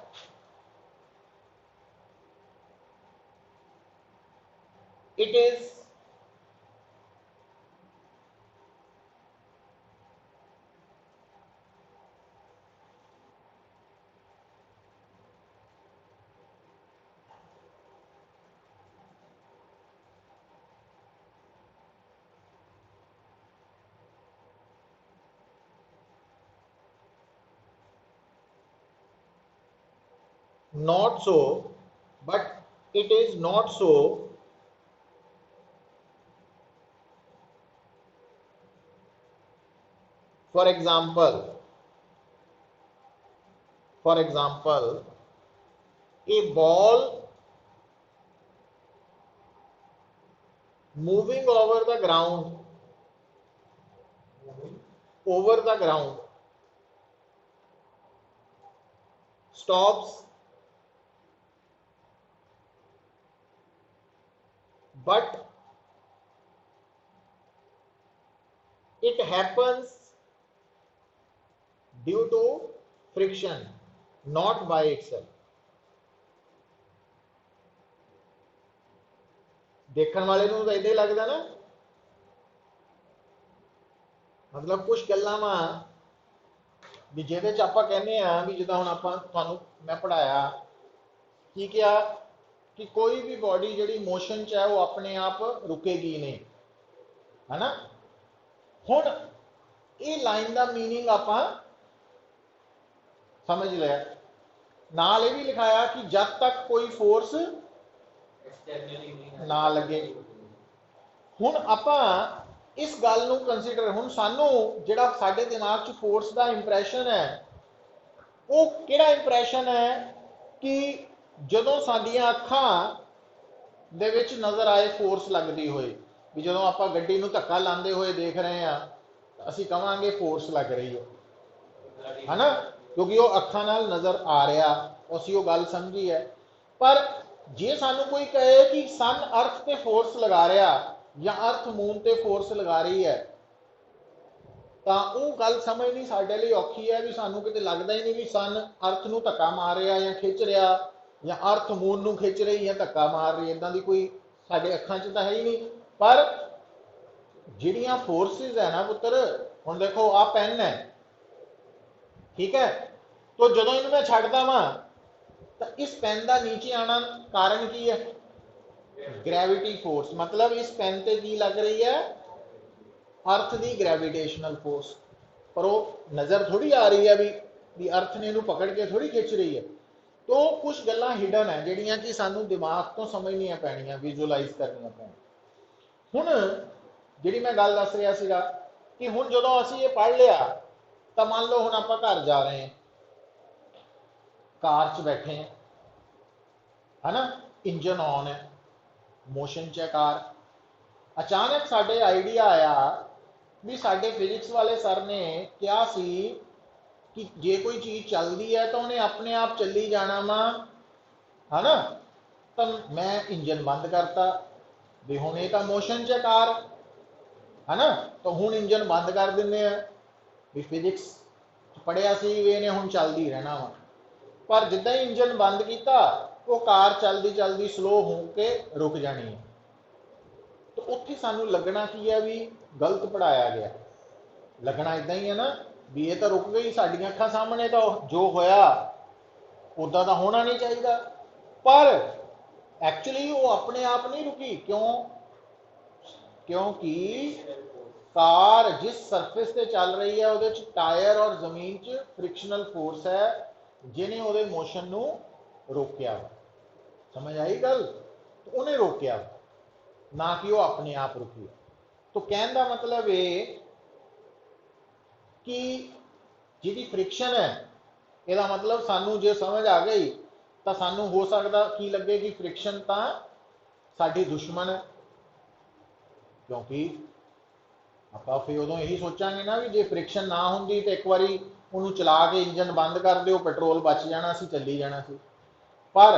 it is not so, but it is not so for example, a ball moving over the ground stops, but it happens due to friction, not by itself। देखने वाले ਨੂੰ ਤਾਂ ਇਦਾਂ ਹੀ ਲੱਗਦਾ ਨਾ, ਮਤਲਬ ਕੁਝ ਗੱਲਾਂ ਵਾ ਵੀ ਜਿਹਦੇ ਚ ਆਪਾਂ ਕਹਿੰਦੇ ਆ ਵੀ ਜਿੱਦਾਂ ਹੁਣ ਆਪਾਂ ਤੁਹਾਨੂੰ ਮੈਂ ਪੜਾਇਆ ਕੀ ਕਿਹਾ कि कोई भी बॉडी जी मोशन च है वो अपने आप रुकेगी नहीं, है ना। हुण ये लाइन का मीनिंग आप समझ लिया, नाल ये भी लिखाया कि जब तक कोई फोर्स ना लगे। हुण आप इस गल नूं कंसीडर, हुण सानू जिहड़ा साडे दिमाग च फोर्स का इंप्रैशन है वो किहड़ा इंप्रैशन है कि ਜਦੋਂ ਸਾਡੀਆਂ ਅੱਖਾਂ ਦੇ ਵਿੱਚ ਨਜ਼ਰ ਆਏ ਫੋਰਸ ਲੱਗਦੀ ਹੋਏ, ਵੀ ਜਦੋਂ ਆਪਾਂ ਗੱਡੀ ਨੂੰ ਧੱਕਾ ਲਾਉਂਦੇ ਹੋਏ ਦੇਖ ਰਹੇ ਆ ਤਾਂ ਅਸੀਂ ਕਹਾਂਗੇ ਫੋਰਸ ਲੱਗ ਰਹੀ ਹੈ ਨਾ, ਕਿਉਂਕਿ ਉਹ ਅੱਖਾਂ ਨਾਲ ਨਜ਼ਰ ਆ ਰਿਹਾ, ਅਸੀਂ ਉਹ ਗੱਲ ਸਮਝੀ ਹੈ। ਪਰ ਜੇ ਸਾਨੂੰ ਕੋਈ ਕਹੇ ਕਿ ਸਨ ਅਰਥ ਤੇ ਫੋਰਸ ਲਗਾ ਰਿਹਾ ਜਾਂ ਅਰਥ ਮੂਨ ਤੇ ਫੋਰਸ ਲਗਾ ਰਹੀ ਹੈ ਤਾਂ ਉਹ ਗੱਲ ਸਮਝਣੀ ਸਾਡੇ ਲਈ ਔਖੀ ਹੈ, ਵੀ ਸਾਨੂੰ ਕਿਤੇ ਲੱਗਦਾ ਹੀ ਨਹੀਂ ਵੀ ਸਨ ਅਰਥ ਨੂੰ ਧੱਕਾ ਮਾਰ ਰਿਹਾ ਜਾਂ ਖਿੱਚ ਰਿਹਾ ਜਾਂ ਅਰਥ ਮੂਨ ਨੂੰ ਖਿੱਚ ਰਹੀ ਜਾਂ ਧੱਕਾ ਮਾਰ ਰਹੀ, ਇਦਾਂ ਦੀ ਕੋਈ ਸਾਡੇ ਅੱਖਾਂ 'ਚ ਤਾਂ ਹੈ ਹੀ ਨਹੀਂ। ਪਰ ਜਿਹੜੀਆਂ ਫੋਰਸਿਸ ਹੈ ਨਾ ਪੁੱਤਰ, ਹੁਣ ਦੇਖੋ ਆ ਪੈਨ ਹੈ, ਠੀਕ ਹੈ, तो ਜਦੋਂ ਇਹਨੂੰ ਮੈਂ ਛੱਡਦਾ ਵਾਂ ਤਾਂ ਇਸ ਪੈਨ ਦਾ ਨੀਚੇ ਆਣਾ ਕਾਰਨ ਕੀ ਹੈ, ਗ੍ਰੈਵਿਟੀ ਫੋਰਸ। मतलब इस पेन ਤੇ ਕੀ ਲੱਗ ਰਹੀ है, अर्थ की ग्रेविटेशनल फोर्स। पर वो नज़र थोड़ी आ रही है भी अर्थ ने इन्हू पकड़ के थोड़ी खिंच रही है। तो कुछ गल्लां हिडन है जिहड़ियां कि सानू दिमाग तो समझनियां पैणियां, विजुअलाइज करनियां पैणियां। हुण जिहड़ी मैं गल दस रहा सीगा कि हुण जदों असीं ये पढ़ लिया तो मान लो हुण आपां घर जा रहे हैं, कार च बैठे हैं, है ना, इंजन ऑन है, मोशन च है कार। अचानक साडे आइडिया आया भी साडे फिजिक्स वाले सर ने क्या सी कि जे कोई चीज़ चलती है तो उन्हें अपने आप चली जाना वा, है ना। तो मैं इंजन बंद करता भी हुण ये तो मोशन च कार, है ना, तो हुण इंजन बंद कर दिंदे आ भी फिजिक्स पढ़िया सी भी इन्हें हुण चलदी रहना वा। पर जिद्दां ही इंजन बंद किया वो कार चलदी चलदी स्लो हो के रुक जानी है। तो उत्थे सानू लगना की है भी गलत पढ़ाया गया, लगना इदां ही है ना भी ये तो रुक गई, साडियां अखां सामने तो जो होया उदा तो होना नहीं चाहिए। पर एक्चुअली वो अपने आप नहीं रुकी, क्यों, क्योंकि कार जिस सरफेस से चल रही है उहदे च टायर और जमीन च फ्रिक्शनल फोर्स है जिन्हें उहदे मोशन नू रोकिया। समझ आई गल? तो उन्हें रोकया, ना कि वह अपने आप रुकी। तो कहने का मतलब ये कि जिहड़ी फ्रिक्शन है, यदा मतलब सानू जो समझ आ गई तो सानू हो सकता की लगे कि फ्रिक्शन तो साडी दुश्मन है, क्योंकि आप फिर उदों यही सोचांगे ना भी जे फ्रिक्शन ना होंगी तो एक बार उन्होंने चला के इंजन बंद कर दो, पेट्रोल बच जाना सी, चली जाना सी। पर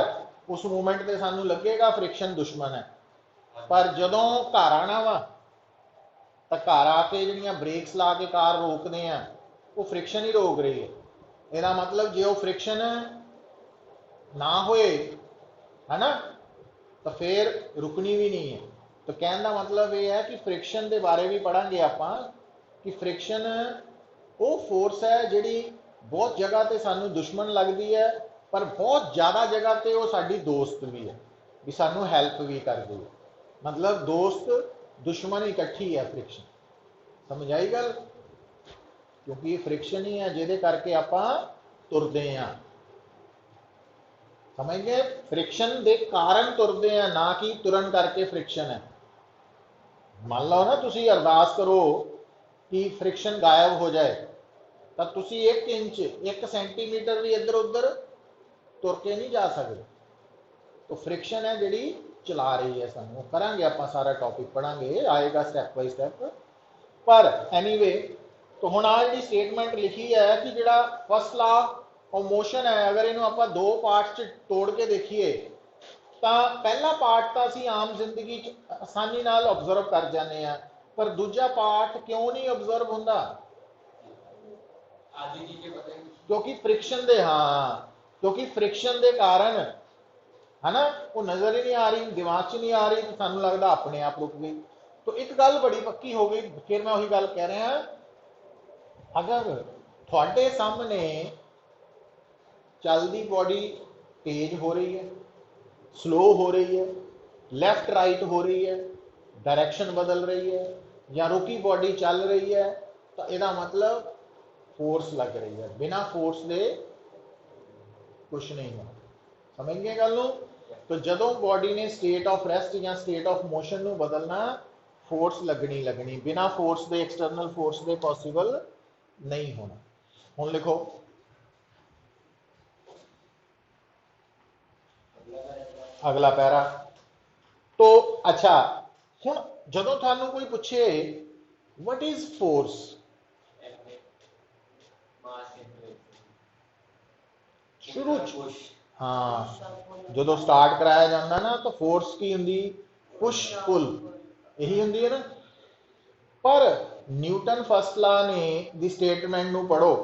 उस मूवमेंट से सानू लगेगा फ्रिक्शन दुश्मन है। पर जदों घर आना वा तो घर आके जिहड़ियां ब्रेक्स ला के कार रोकते हैं वो फ्रिक्शन ही रोक रही है। यदा मतलब जो फ्रिक्शन ना होए है ना तो फिर रुकनी भी नहीं है। तो कहने का मतलब ये है कि फ्रिक्शन के बारे भी पढ़ांगे आप कि फ्रिक्शन वो फोर्स है जिहड़ी बहुत जगह ते सानू दुश्मन लगती है, पर बहुत ज़्यादा जगह ते वो साडी दोस्त भी है, भी सानू हैल्प भी करती है। मतलब दोस्त दुश्मन इकट्ठी है फ्रिक्शन। समझ आई गल? क्योंकि फ्रिक्शन ही है जिहदे करके आप तुरते हैं। समझ गए? फ्रिक्शन के कारण तुरते हैं, ना कि तुरन करके फ्रिक्शन है। मान लो ना तुसी अरदास करो कि फ्रिक्शन गायब हो जाए, तो तुसी 1 इंच 1 सेंटीमीटर भी इधर उधर तुर के नहीं जा सकते। तो फ्रिक्शन है जिहड़ी चला रही है सानू। करांगे आप सारा टॉपिक पढ़ांगे, आएगा स्टैप बाय स्टैप। पर एनीवे तो हुण आ जिहड़ी स्टेटमेंट लिखी है कि जिहड़ा फर्स्ट लॉ ऑफ मोशन है, अगर इन्हू आपां 2 पार्ट च तोड़ के देखिए तो पहला पार्ट तो असीं आम जिंदगी च आसानी नाल ऑब्जर्व कर जाते हैं, पर दूजा पार्ट क्यों नहीं ऑब्जर्व होंदा? क्योंकि फ्रिक्शन दे, हाँ, क्योंकि फ्रिक्शन के कारण है ना वो नजर ही नहीं आ रही, दिमाग च नहीं आ रही, तो सानू लगता अपने आप रुक गई। तो एक गल बड़ी पक्की हो गई, फिर मैं वही गल कह रहा, अगर थोड़े सामने चलती बॉडी तेज हो रही है, स्लो हो रही है, लेफ्ट राइट हो रही है, डायरेक्शन बदल रही है, या रुकी बॉडी चल रही है, तो यदा मतलब फोर्स लग रही है। बिना फोर्स दे कुछ नहीं है। समझ गए गल नूं? तो जदों बॉडी ने स्टेट ऑफ रेस्ट या स्टेट ऑफ मोशन नूं बदलना, फोर्स लगनी, बिना फोर्स दे, एक्सटर्नल फोर्स दे पॉसिबल नहीं होना। हुण लिखो, अगला पैरा। तो अच्छा, हुण जदों थानू कोई पूछे व्हाट इज फोर्स, शुरू हाँ जो स्टार्ट कराया जाता ना तो फोर्स की होंगी पुश पुल, यही होंगी है ना। पर न्यूटन फर्स्ट लॉ ने दी स्टेटमेंट नू पढ़ो,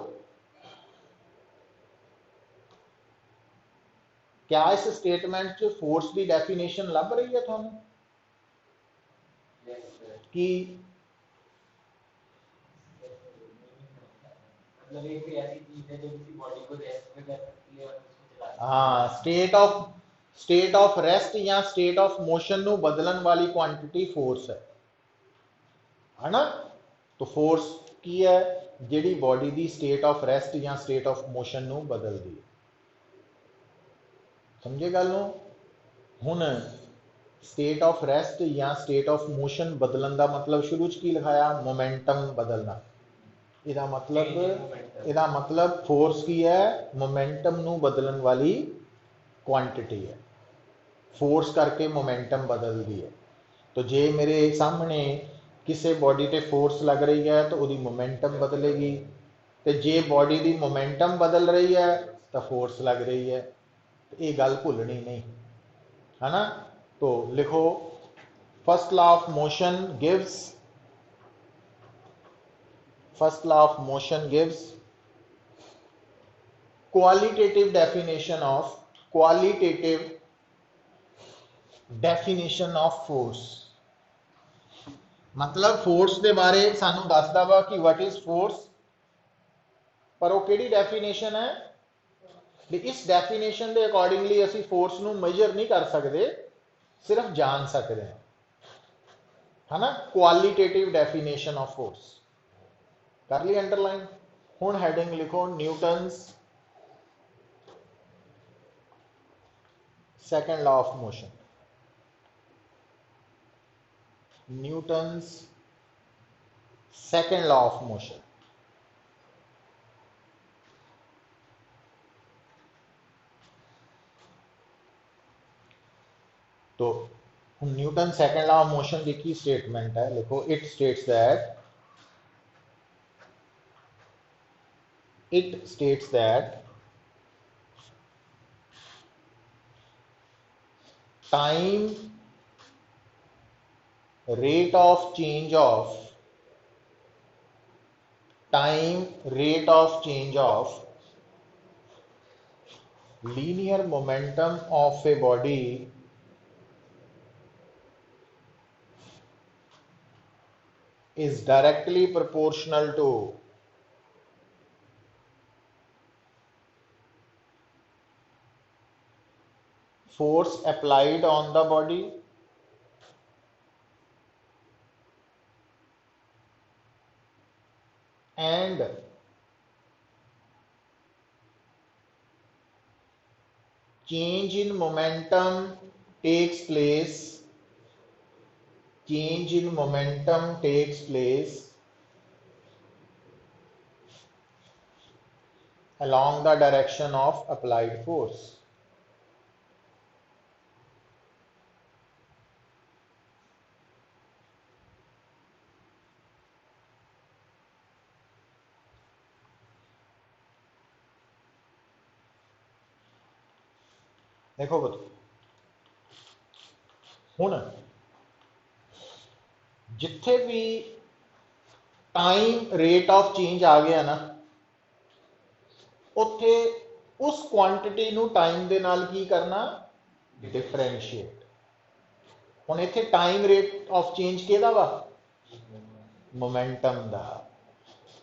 क्या इस स्टेटमेंट च फोर्स की डेफिनेशन लभ रही है थानू? कि हाँ, स्टेट ऑफ रेस्ट या स्टेट ऑफ मोशन नू बदलन वाली क्वांटिटी फोर्स है ना। तो फोर्स की है जिहड़ी बॉडी की स्टेट ऑफ रेस्ट या स्टेट ऑफ मोशन नू बदलदी है। समझे गल नूं? हुण स्टेट ऑफ रेस्ट या स्टेट ऑफ मोशन बदलन का मतलब शुरू च की लिखाया, मोमेंटम बदलना। ਇਹਦਾ मतलब फोर्स की है, मोमेंटम नू बदलन वाली क्वांटिटी है। फोर्स करके मोमेंटम बदलती है। तो जे मेरे सामने किसी बॉडी ते फोर्स लग रही है तो वही मोमेंटम बदलेगी, तो जे बॉडी की मोमेंटम बदल रही है तो फोर्स लग रही है। तो ये गल भुलनी नहीं, है ना। तो लिखो, first law of motion gives, first law of motion gives qualitative definition of force। मतलब फोर्स के बारे सानू दसदा वा कि व्हाट इज फोर्स, पर वो किहड़ी डेफिनेशन है भी इस डेफिनेशन के अकॉर्डिंगली असी फोर्स नू मेजर नहीं कर सकते, सिर्फ जान सकते हैं, है ना। क्वालिटेटिव डेफिनेशन ऑफ फोर्स कर ली अंडरलाइन। हुण हैडिंग लिखो, Newton's second law of motion, Newton's second law of motion। तो Newton second law of motion की की स्टेटमेंट है, लिखो it states that time rate of change of linear momentum of a body is directly proportional to force applied on the body and change in momentum takes place along the direction of applied force। देखो बतो हुण जिथे भी time rate of change आ गया ना, उत्थे उस quantity नू टाइम दे नाल की करना, डिफरेंशिएट। हुण इत्थे टाइम रेट ऑफ चेंज किहदा वा, मोमेंटम दा।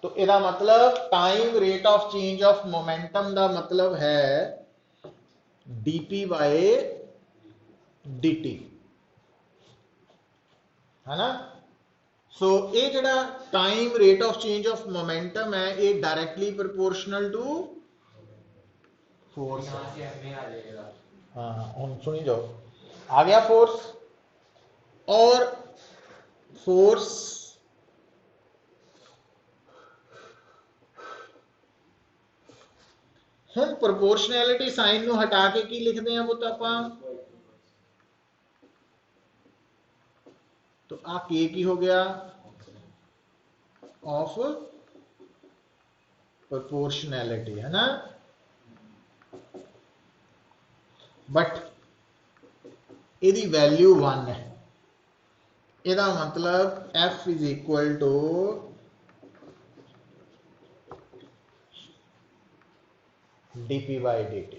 तो इहदा मतलब time rate of change of momentum दा मतलब है dp बाय dt, है ना। सो ये जड़ा time rate of change of momentum है, ये डायरेक्टली प्रोपोर्शनल टू फोर्स। हाँ हम सुनी जाओ, आ गया फोर्स, और फोर्स हम प्रोपोर्शनैलिटी साइन नू हटा के की लिखते हैं पुत आपां, तो आ के की हो गया, ऑफ प्रोपोर्शनैलिटी, है ना। बट यदि वैल्यू 1 है, यदा मतलब F is equal to dp by dt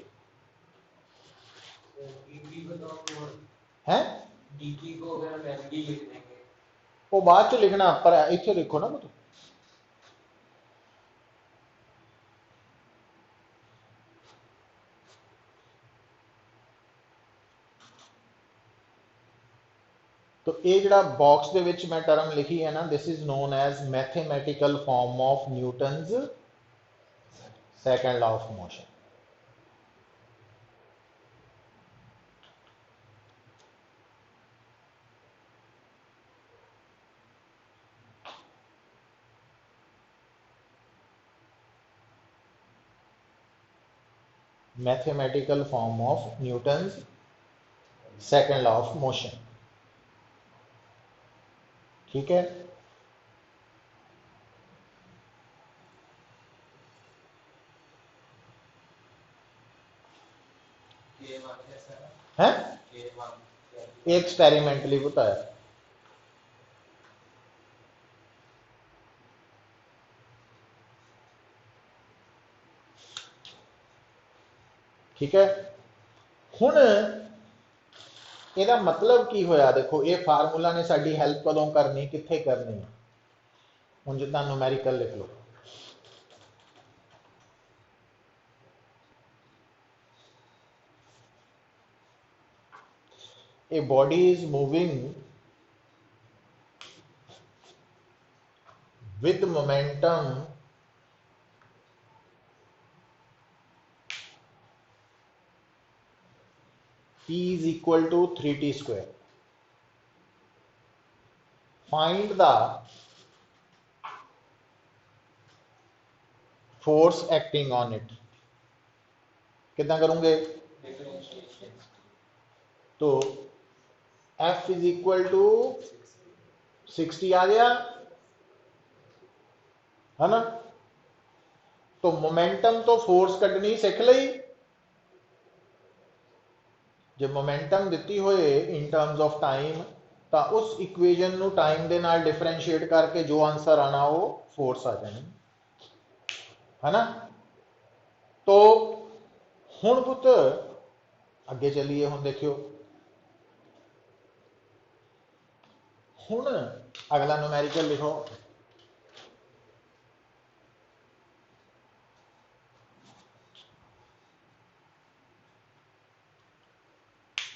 है। dp को अगर हम एलडी लिख देंगे, वो बाद च लिखना, पर इथे देखो ना मतलब, तो ये जड़ा बॉक्स दे विच मैं टर्म लिखी है ना, this is known as mathematical form of Newton's second law of motion. Mathematical form of Newton's second law of motion, ठीक है। हैं एक्सपेरिमेंटली बताया, ठीक है। हुण ਇਹਦਾ मतलब की होया, देखो ये फार्मूला ने साडी हेल्प कदों करनी, कित्थे करनी। हुण जिद्दां न्यूमेरिकल लिख लो, a body is moving with momentum P is equal to 3t square. Find the force acting on it. कितना करूंगे? तो F is equal to 60 आ गया है ना। तो मोमेंटम तो फोर्स कटनी सीख लई। जो मोमेंटम दी होए इन टर्म्स ऑफ टाइम, तो उस इक्वेजन नू टाइम दे नाल डिफरेंशिएट करके जो आंसर आना वो फोर्स आ जानी है ना। तो हुण पुत अगे चलिए, हुण देखियो, हुण अगला न्यूमेरिकल लिखो।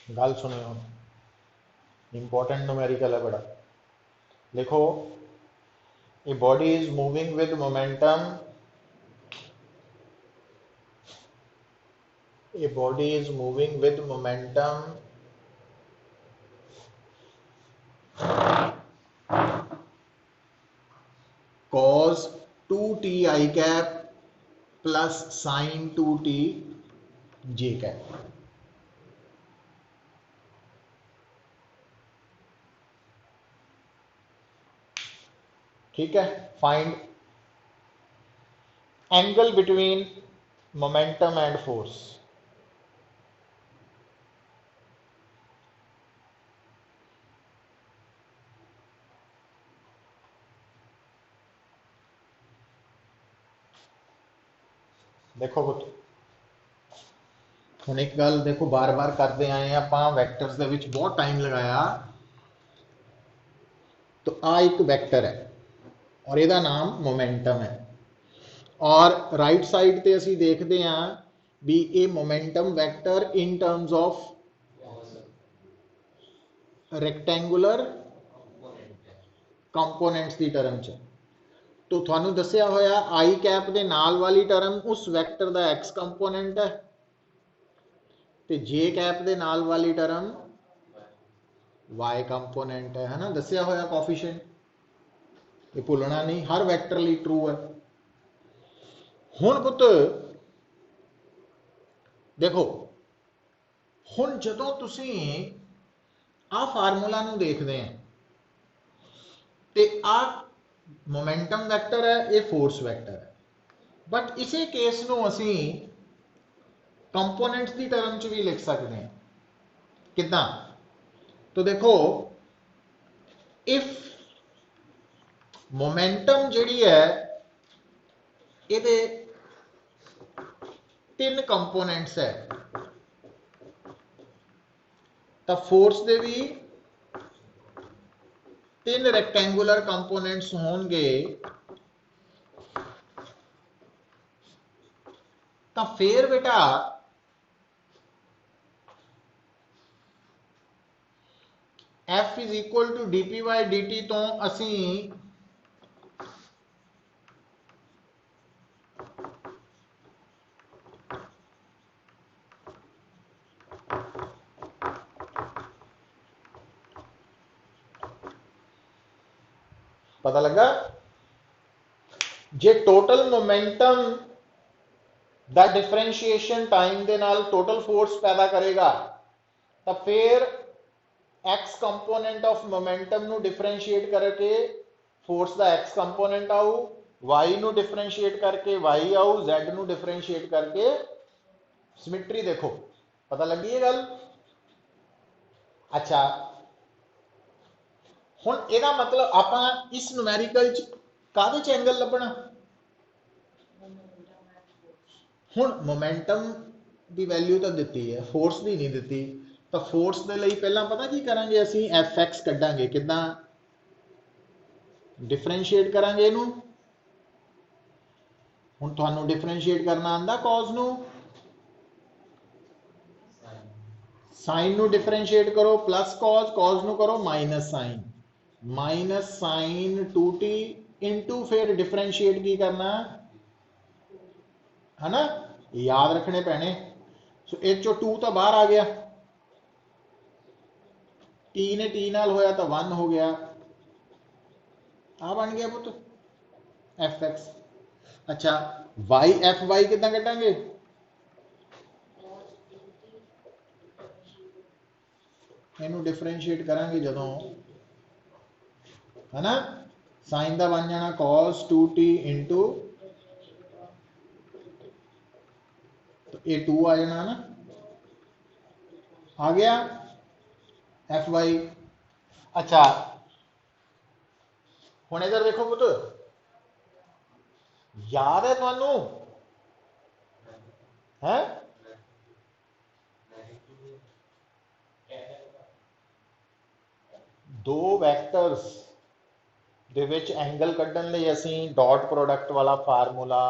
गल सुनियो, इंपॉर्टेंट न्यूमेरिकल है बड़ा। लिखो, ए body is moving with momentum, a body is moving with momentum cos 2t I cap plus sin 2t j cap। ठीक है। Find angle between momentum and force. देखो पुत, हुण एक गल देखो, बार बार करते आए आपां वैक्टर्स दे विच बहुत टाइम लगाया। तो आ एक वैक्टर है और ਇਹਦਾ नाम मोमेंटम है, और राइट साइड ते असीं देखते हैं भी ये momentum vector in terms of rectangular components की टर्म च। तो थानू दसिया होया आई कैप दे नाल वाली टर्म उस वैक्टर दा एक्स कंपोनेंट है, ते जे कैप दे नाल वाली टर्म वाई कंपोनेंट है ना। दसिया होया कोफिशिएंट, ये भुलना नहीं, हर वैक्टर लिए ट्रू है। हुण पुत देखो, हुण जदों तुसीं आ फार्मूला नू देखते हैं ते आ मोमेंटम वैक्टर है, ये फोर्स वैक्टर है, बट इसे केस नू असी कंपोनेंट्स की टर्म च भी लिख सकते हैं। कितना? तो देखो, इफ मोमेंटम जिहड़ी है इहदे 3 कंपोनेंट्स है, तो फोर्स दे भी 3 रैक्टेंगुलर कंपोनेंट्स होंगे, तो फिर बेटा F is equal to dp by dt तो असी पता लगा जे टोटल मोमेंटम दा डिफरेंशिएशन टाइम दे नाल टोटल फोर्स पैदा करेगा, तो फिर एक्स कंपोनेंट ऑफ मोमेंटम नु डिफरेंशिएट करके फोर्स दा एक्स कंपोनेंट आऊ, वाई नु डिफरेंशिएट करके वाई आऊ, जेड नु डिफरेंशिएट करके सिमेट्री। देखो पता लगी ये गल। अच्छा, हुण इहदा मतलब आपां इस न्यूमेरिकल च काहदे च एंगल लभना? हुण मोमेंटम की वैल्यू तो दी है, फोर्स की नहीं दी। तो फोर्स के लिए पहला पता की करांगे, असीं एफ एक्स कड्डांगे। किदां डिफरेंशिएट करांगे इनू? हुण तुहानू डिफरेंशिएट करना आंदा कॉज नू, साइन नू डिफरेंशिएट करो प्लस कॉज, कॉज नू करो minus sine, minus sine 2t into फिर डिफरेंशिएट की करना है ना, याद रखने पैने। सो एक चो 2 तो बाहर आ गया, टी ने टी नाल होया तो 1 हो गया, आ बन गया पुत एफ एक्स। अच्छा वाई एफ वाई कितना कटांगे, इनू डिफरेंशिएट करांगे जदों, है ना, साइन का बन जाना cos 2t इंटू, तो ये 2 आ जाना ना, आ गया एफ वाई। अच्छा हुण इधर देखो पुत, याद है तुहानू है, दो वैक्टर्स ਦੇ ਵਿੱਚ एंगल ਕੱਢਣ ਲਈ ਅਸੀਂ ਡਾਟ ਪ੍ਰੋਡਕਟ ਵਾਲਾ ਫਾਰਮੂਲਾ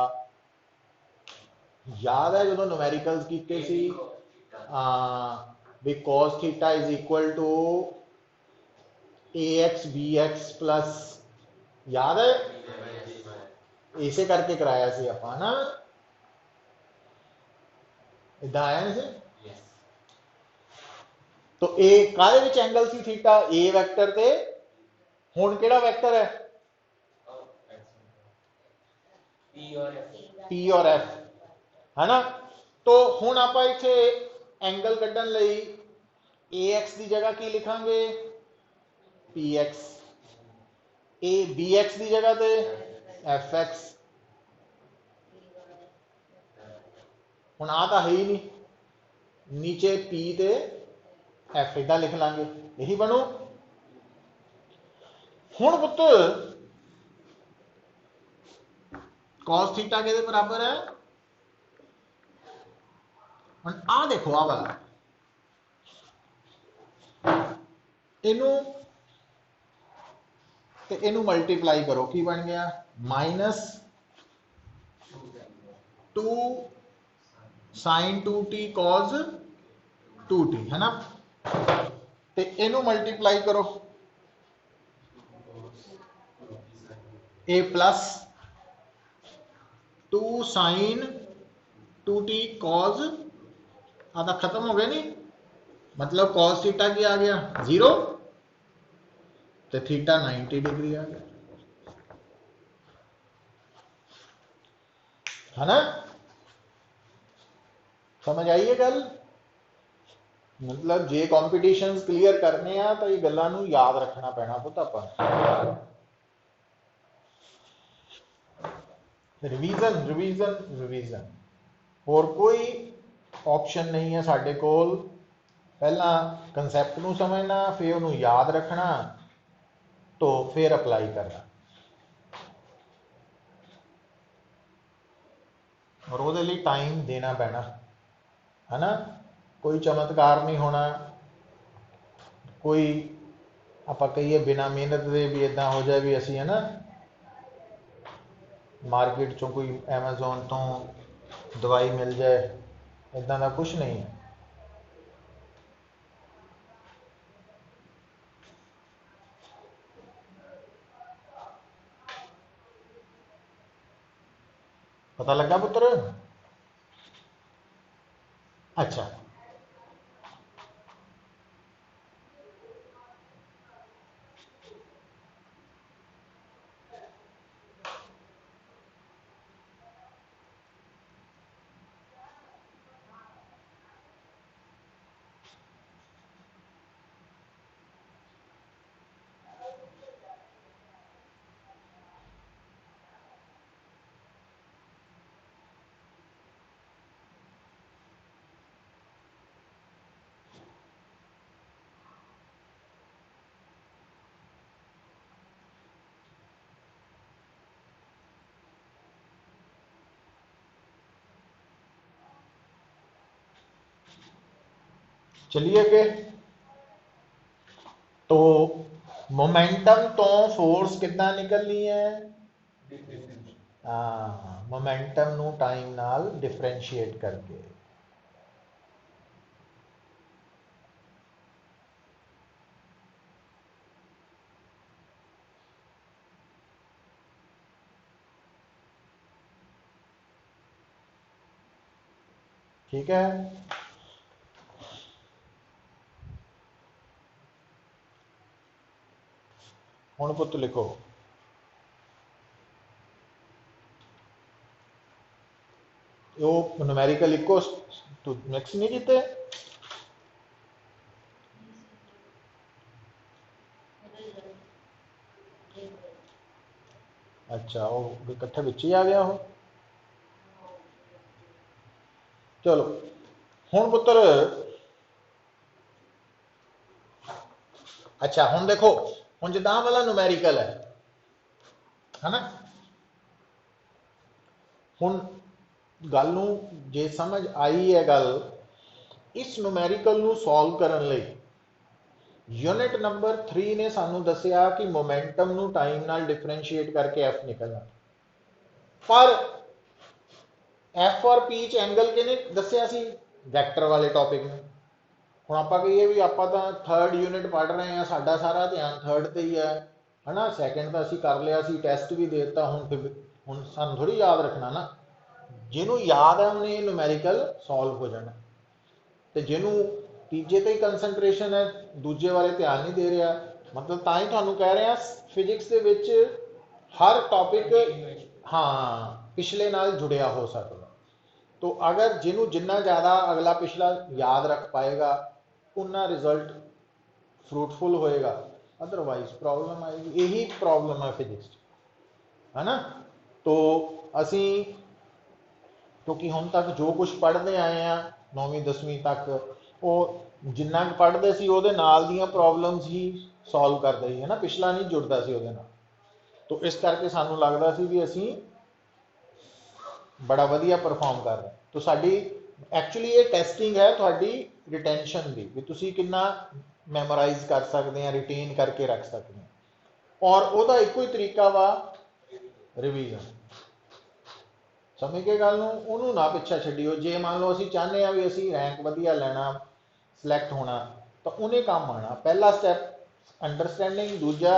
याद है जो न्यूमेरिकल्स कीते सी, भी cos theta is equal to ax bx plus, याद है इसे करके कराया सी ਆਪਾਂ ना, इदा आया नहीं सी। तो ए काहदे विच एंगल सी थीटा, ए वैक्टर ते हुण केड़ा वैक्टर है पी और एफ, है ना। तो हुण आपां इत्थे एंगल कड्ढण लई ए एक्स की जगह की लिखांगे पी एक्स, ए बी एक्स की जगह ते एफ एक्स। हुण आ तो है ही नहीं, नीचे पी ते एफ इदा लिख लांगे, यही बनू। हुण पुत्त cos थीटा के बराबर है, हुण आ देखो आ वाला, इनू ते इनू मल्टीप्लाई करो, की बन गया minus 2 sign 2t cos 2t, है ना, ते इनू मल्टीप्लाई करो ए प्लस 2 साइन 2t cos, आधा खत्म हो गया नहीं, मतलब cos थीटा की आ गया 0, तो थीटा 90 डिग्री आ गया, है ना। समझ आई है गल, मतलब जे कॉम्पिटिशन्स क्लीयर करने आ तो ये गल्लां याद रखना पैना पुत आपां। रिवीजन रिवीजन रिवीजन, और कोई ऑप्शन नहीं है साडे कोल, पहला कंसैप्ट नूं समझना, फिर उन्होंने याद रखना, तो फिर अप्लाई करना, और वो लिए टाइम देना पैना, है ना। कोई चमत्कार नहीं होना, कोई आप कहिए बिना मेहनत के भी इदा हो जाए भी असी, है ना, मार्केट चों कोई एमेजोन तो दवाई मिल जाए, इदा का कुछ नहीं है। पता लगा पुत्र, अच्छा चलिए अगे, तो मोमेंटम तो फोर्स कितना निकलनी है, हाँ मोमेंटम नू टाइम नाल डिफरेंशिएट करके, ठीक है। हुण पुत लिखो वो न्यूमेरिकल इको तू मिक्स नहीं कीते? अच्छा वो इकट्ठे बिच ही आ गया वो। चलो हुण पुत्र अच्छा हुण देखो हुण जिद्दां वाला न्यूमेरिकल है ना। हुण गल नूं जे समझ आई है गल इस न्यूमेरिकल नूं सॉल्व करन लई यूनिट नंबर 3 ने सानू दसिया कि मोमेंटम नूं टाइम नाल डिफरेंशिएट करके एफ निकलना पर एफ और पी च एंगल किने दसिया सी वैक्टर वाले टॉपिक ने। हुण आपां कहीए भी आपां तां थर्ड यूनिट पढ़ रहे हैं साडा सारा ध्यान थर्ड ते ही है ना। सैकेंड तो असीं कर लिया सी टैसट भी दे दिता फिर हुण सानू थोड़ी याद रखना ना। जिन्हों याद है उन्हें न्यूमेरिकल सॉल्व हो जाना तो जिन्हों तीजे ते ही कंसनट्रेशन है दूजे वाले ध्यान नहीं दे रहा मतलब तां ही तुहानू कह रहे हैं फिजिक्स दे विच हर टॉपिक हाँ पिछले नाल जुड़िया हो सकता। तो अगर जिन्हों जिन्ना ज़्यादा अगला पिछला याद रख पाएगा उन्ना रिजल्ट फ्रूटफुल होएगा अदरवाइज प्रॉब्लम आएगी। यही प्रॉब्लम है फिजिक्स है ना। तो असी क्योंकि हम तक जो कुछ पढ़ते आए हैं 9वीं 10वीं तक वो जिन्ना पढ़ते सी ਉਹਦੇ ਨਾਲ ਦੀਆਂ प्रॉब्लम्स ही सॉल्व करते ही है ना पिछला नहीं जुड़ता सी ਉਹਦੇ ਨਾਲ। तो इस करके सानू लगता सी भी असी बड़ा वधिया परफॉर्म कर रहे तो साडी एक्चुअली ये टेस्टिंग है थोड़ी रिटेंशन की भी तुसी कितना मैमोराइज कर सकते हैं रिटेन करके रख सकते हैं और ਉਹਦਾ ਇੱਕੋ ही तरीका वा रिवीजन। समझ के गल नूं ना पिछा छड्डियो जे मान लो असी चाहते हैं भी असी रैंक वधिया लैना सिलैक्ट होना तो उन्हें काम आना पहला स्टैप अंडरस्टैंडिंग दूजा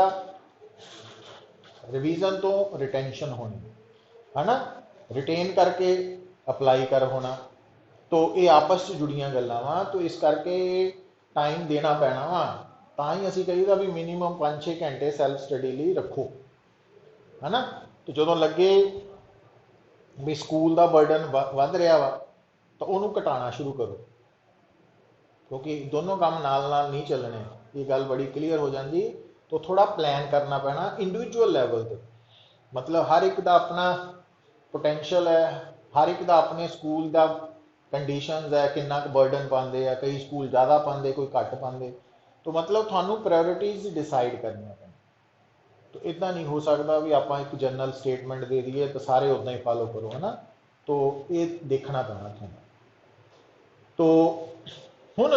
रिवीजन तो रिटेंशन होनी है ना रिटेन करके अप्लाई कर होना। तो ये आपस में जुड़ियां गल्लां वा तो इस करके टाइम देना पैना वा तां ही असी कहीदा भी मिनीमम 5-6 घंटे सैल्फ स्टडी लिए रखो है ना। तो जो लगे भी स्कूल का बर्डन वध रहा वा तो उन्होंने घटाना शुरू करो क्योंकि दोनों काम नाल नाल नहीं चलने ये गल बड़ी क्लीयर हो जाती। तो थोड़ा प्लैन करना पैना इंडिविजुअल लैवल पर मतलब हर एक का अपना पोटेंशियल है हर एक का अपने स्कूल का कंडीशनस है कितना बर्डन पाते हैं कई स्कूल ज़्यादा पाते कोई घट पाते तो मतलब थानू प्रायोरिटीज डिसाइड करनी पैनी। तो इदा नहीं हो सकता भी आप एक जनरल स्टेटमेंट दे दिए तो सारे उदा ही फॉलो करो है ना। तो ये देखना पैना थानू। तो हुण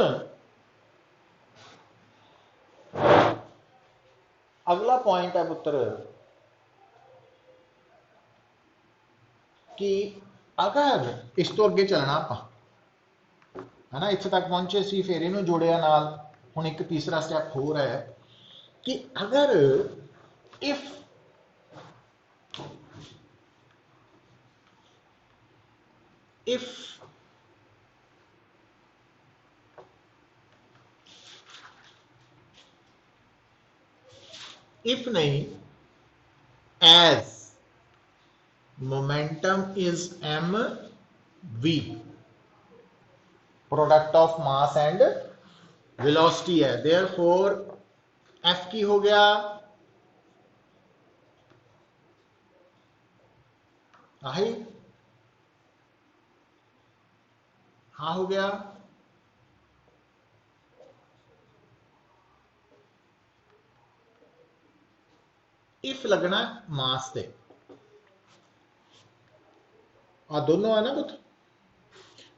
अगला पॉइंट है पुत्र कि अगर इस तो अगे चलना आप है ना इत्थे तक पहुंचे सी फिर इनू जोड़िया नाल हुण एक तीसरा स्टैप हो रहा है कि अगर इफ इफ नहीं as momentum is mv product of mass and velocity है देयरफॉर एफ की हो गया आई हाँ हो गया इफ लगना मास से आ दोनों है ना पुत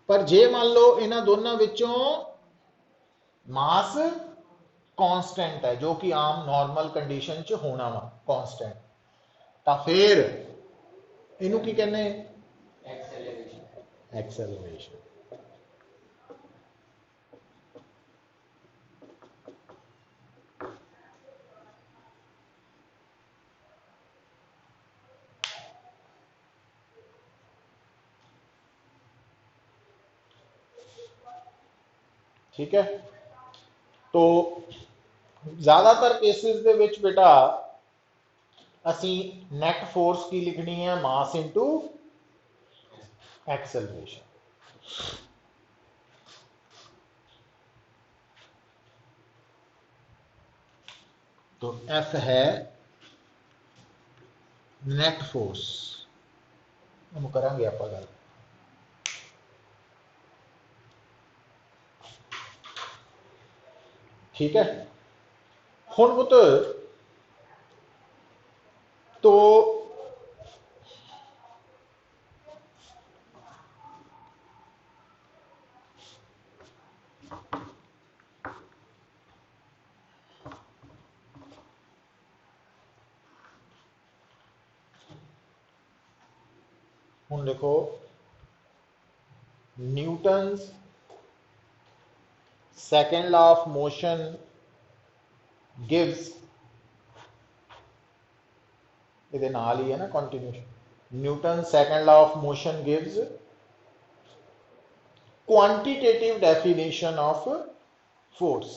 पर जे मान लो इन्होंने दोनों विचों मास कांस्टेंट है जो कि आम नॉर्मल कंडीशन च होना वा कांस्टेंट तो फिर इनू की कहने एक्सेलरेशन। ठीक है तो ज्यादातर केसेस दे विच बेटा असी नेट फोर्स की लिखनी है, मास इंटू एक्सेलरेशन। तो एफ है नेट फोर्स, हम करांगे आप गल। ठीक है, हुण पुत्र तो हुण देखो, Newton's second law of motion gives, ये नाल ही है ना continuation. Newton second law of motion gives quantitative definition of force,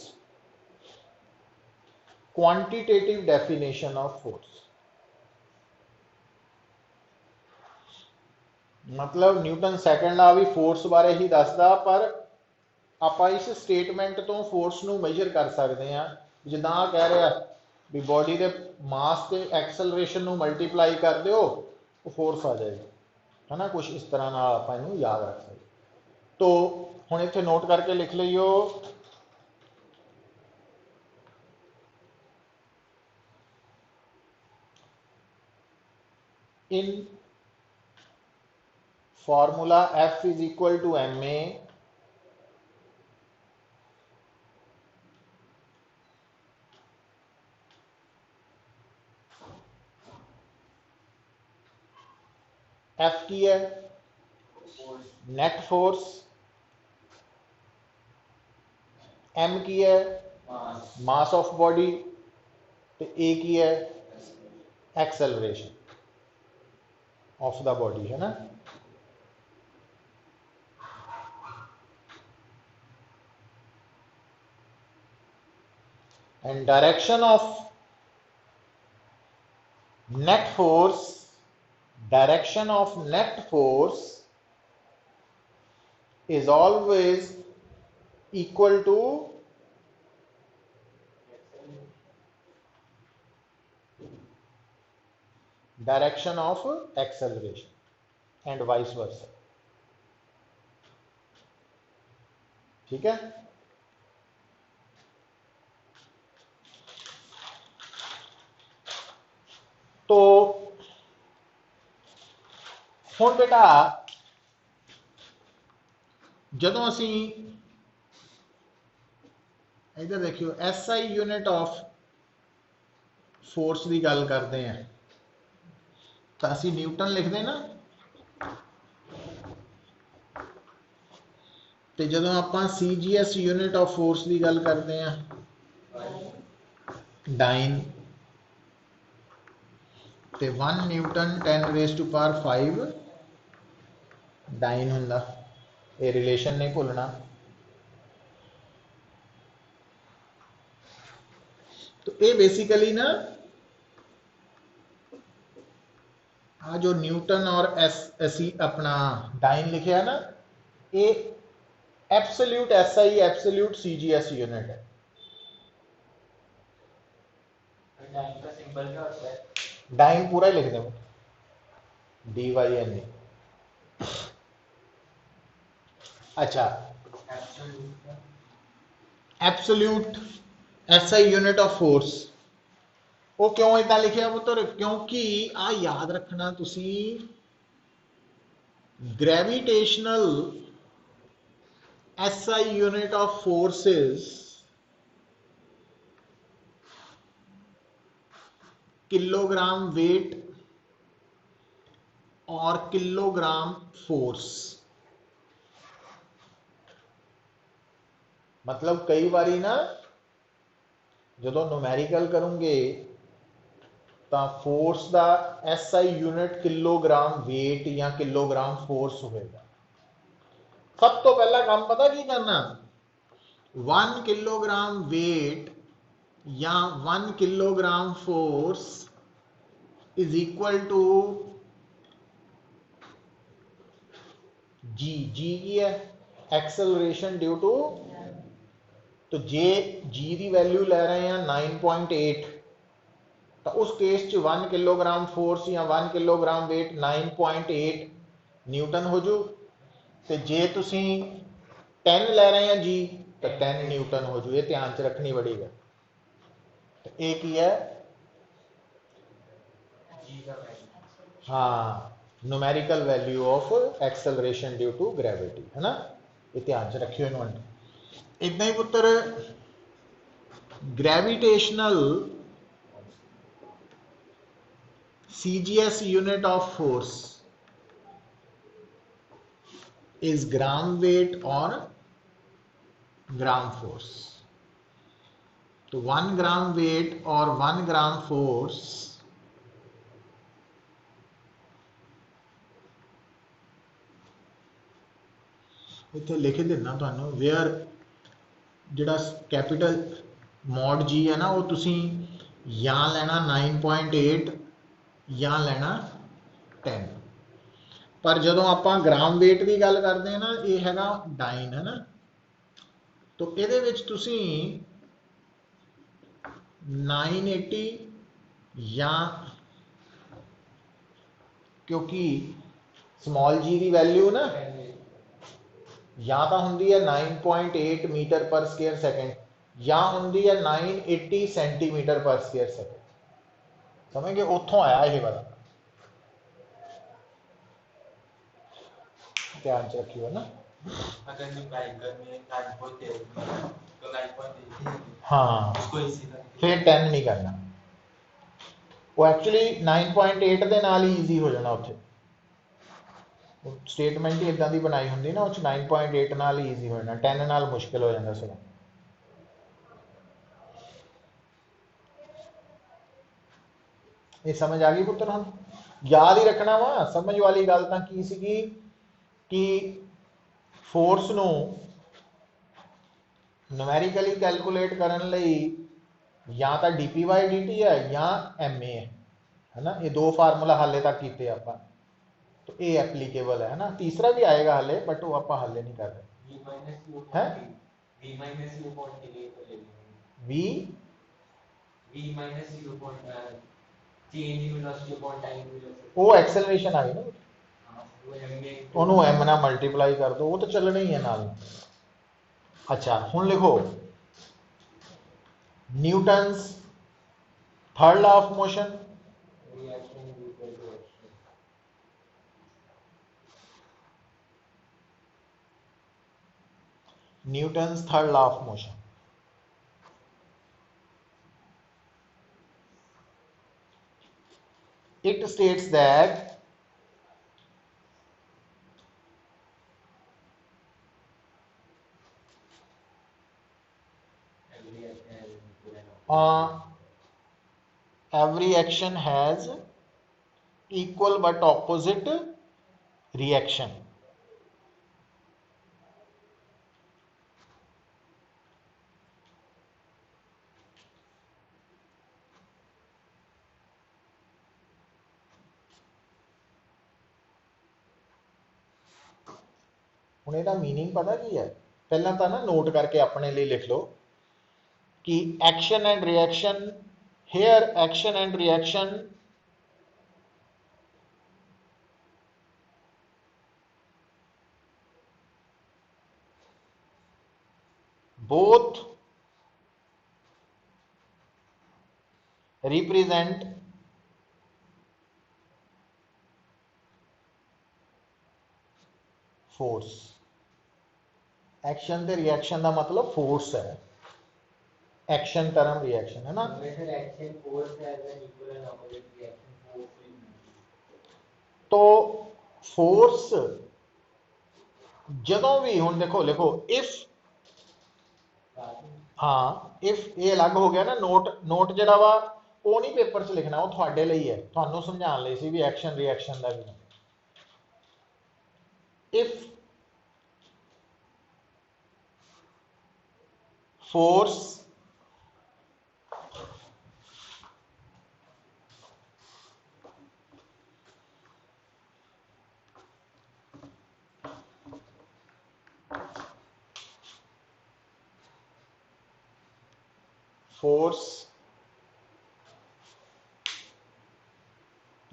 quantitative definition of force मतलब न्यूटन सेकेंड लॉ भी फोर्स बारे ही दसदा, पर आप इस स्टेटमेंट तो फोर्स नू मेजर कर सकते हैं। जिदा कह रहा भी बॉडी के मास के एक्सलरेशन नू मल्टीप्लाई कर दो तो फोर्स आ जाएगी, है ना, कुछ इस तरह आप याद रख सकते। तो हुण इत्थे नोट करके लिख लियो, in formula F is equal to ma F की है नेट फोर्स, M की है मास ऑफ बॉडी, तो A की है एक्सेलरेशन ऑफ द बॉडी, है ना। And direction of net force, direction of net force is always equal to direction of acceleration and vice versa। ठीक है, तो हुण बेटा जदों असी इधर देखियो SI यूनिट ऑफ फोर्स की गल करते हैं तो असी न्यूटन लिखते ना, तो जदों आप CGS यूनिट ऑफ फोर्स की गल करते हैं डाइन, तो 1 न्यूटन 10⁵ डाइन हुंदा। ये रिलेशन नहीं भूलना। तो ये बेसिकली ना आ जो न्यूटन और एसी अपना डाइन लिखे है ना, ये absolute SI absolute CGS unit है। डाइन का सिंबल क्या होता है? डाइन पूरा ही लिख दो, DYN। अच्छा, absolute SI unit of force वो क्यों इतना लिखा पुत्र? क्योंकि आ याद रखना तुसी gravitational SI unit of forces kilogram weight और किलोग्राम फोर्स। मतलब कई बारी ना जो न्यूमेरिकल करूंगे तो फोर्स का SI यूनिट किलोग्राम वेट या किलोग्राम फोर्स होगा। सब तो पहला काम पता की करना, 1 किलोग्राम वेट या 1 kilogram force is equal to G. G की है एक्सेलरेशन ड्यू टू, तो जे जी की वैल्यू ले रहे हैं 9.8, तो उस केस च 1 किलोग्राम फोर्स या 1 किलोग्राम वेट 9.8 न्यूटन हो जू। तो जे तुसी 10 ले रहे हैं जी तो 10 न्यूटन हो जू। ये ध्यान च रखनी बड़ी है। तो एक ही है हाँ, numerical value of acceleration due to gravity, है ना। ये ध्यान च रखियो इन्होंने। इतना ही पुत्र gravitational CGS unit of force is gram weight or gram force. तो 1 ग्राम वेट और 1 ग्राम फोर्स इतने लिख देना तुहानू, वेयर जिहड़ा कैपिटल मॉड जी है ना, वो तुसी या लेना 9.8 या लेना 10। पर जदों आपां ग्राम वेट की गल करते हैं ना, ये हैगा डाइन, है ना। तो ये 980 या, क्योंकि स्मॉल जी की वैल्यू ना या तो होंगी है 9.8 मीटर पर स्क्वायर सेकंड या होंगी है 980 सेंटीमीटर पर स्क्वायर सेकंड। समझ गए, उतों आया ये वाला, ध्यान च रखियो ना। हाँ, फिर 10 नहीं करना, वो एक्चुअली 9.8 के नाल ही ईजी हो जाना। उत्थे स्टेटमेंट ही इदां दी बनाई होंदी ना, 9.8 नाल ही ईजी हो जाना, 10 नाल मुश्किल हो जाता सगों। ये समझ आ गई पुत्र। हम याद ही रखना वा, समझ वाली गल तां की सीगी कि फोर्स नूं न्यूमेरिकली कैलकुलेट करन लई या तो dp/dt है या ma है ना। ये दो फार्मूला हाले तक किए आपां, तो ये एप्लीकेबल है ना। तीसरा भी आएगा हाले, बट वो आपां हाले नहीं कर रहे हैं। v वो एक्सेलरेशन आ गई ना, ਉਹਨੂੰ m ਨਾਲ ਮਲਟੀਪਲਾਈ ਕਰ ਦੋ, ਉਹ ਤਾਂ ਚੱਲਣਾ ਹੀ ਹੈ ਨਾਲ। अच्छा हुण लिखो Newton's third law of motion. Newton's third law of motion, it states that every action has equal but opposite reaction। हुण इहदा मीनिंग पता की है, पहला तो ना नोट करके अपने लिए लिख लो कि action and reaction, here action and reaction both represent force. Action ते रिएक्शन का मतलब फोर्स है, एक्शन टर्म रिएक्शन है ना। तो फोर्स जदों भी हुण देखो लिखो इफ, हाँ इफ ये अलग हो गया ना, नोट नोट जिहड़ा वा वो नहीं पेपर च लिखना, वो तुहाडे लई है, तुहानू समझाउण लई सी भी एक्शन रिएक्शन का भी। इफ फोर्स फोर्स,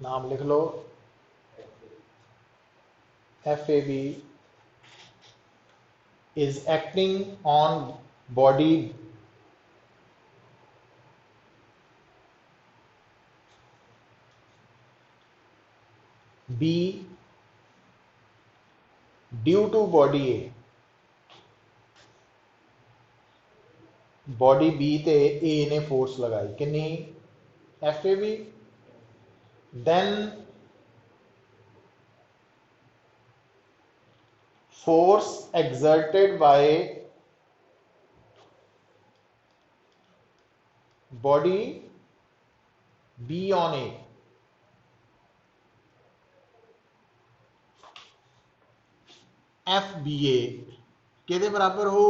नाम लिख लो, FAB is acting on body B due to body A, body B ते ए ने फोर्स लगाई कितनी, FAB, then force exerted by body B on A, FBA किहदे बराबर हो,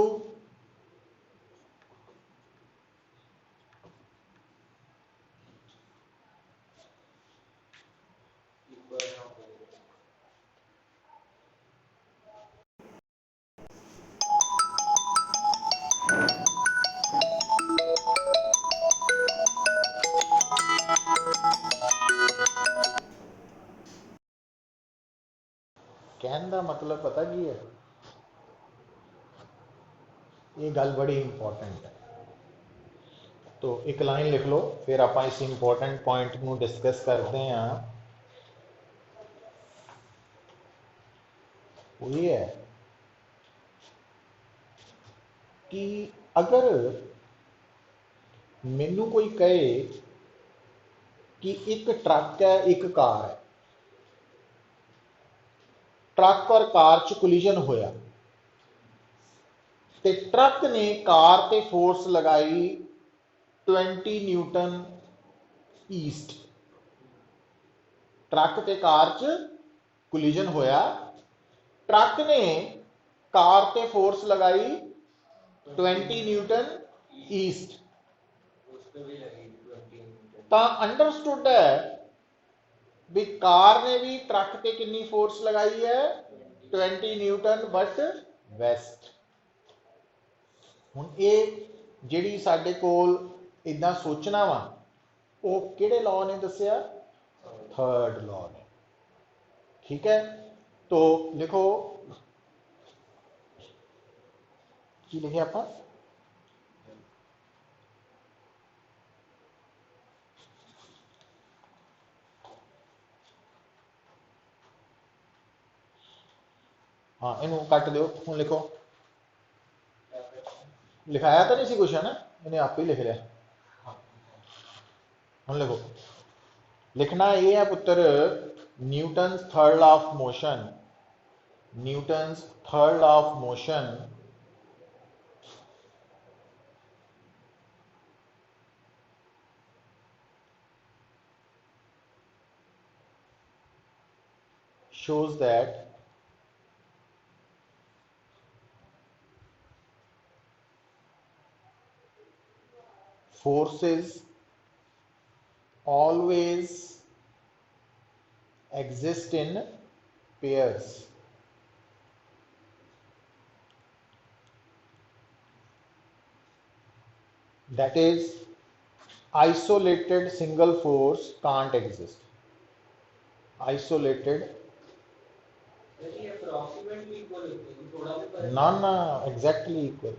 कहने का मतलब पता की है, ये गल बड़ी इंपॉर्टेंट है। तो एक लाइन लिख लो, फिर आप इस इंपॉर्टेंट पॉइंट को डिस्कस करते हैं। वो ये है कि अगर मैनू कोई कहे कि एक ट्रक है एक कार है, ट्रक और कार च कोलिजन होया ते ट्रक ने कार ते फोर्स लगाई 20 न्यूटन ईस्ट, ट्रक ते कार च कोलिजन होया, ट्रक ने कार ते फोर्स लगाई 20 न्यूटन ईस्ट, तो अंडरस्टूड है भी कार ने भी ट्रक ते कितनी फोर्स लगाई है 20 न्यूटन बट वेस्ट। हुण ये जिहड़ी साडे कोल इदां सोचना वा वो किहड़े लॉ ने दस्सिया, थर्ड लॉ ने, ठीक है। तो लिखो की लिखे आप, हाँ इनू कट दो, हूँ लिखो, लिखाया तो नहीं सी कुछ है ना, इन्हें आप ही लिख लिया। हूँ लिखो, लिखना ये है पुत्र, Newton's third law of motion, Newton's third law of motion shows that forces always exist in pairs. That is, isolated single force can't exist. Isolated, no, exactly equal.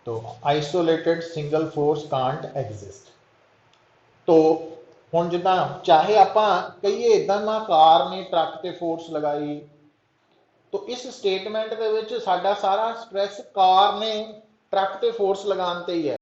तो isolated single force can't exist. तो हुण जिद्दां चाहे आपां कहिए इदां ना car ने truck ते फोर्स लगाई, तो इस स्टेटमेंट दे विच साडा सारा स्ट्रैस कार ने ट्रक ते फोर्स लगाने ते ही है,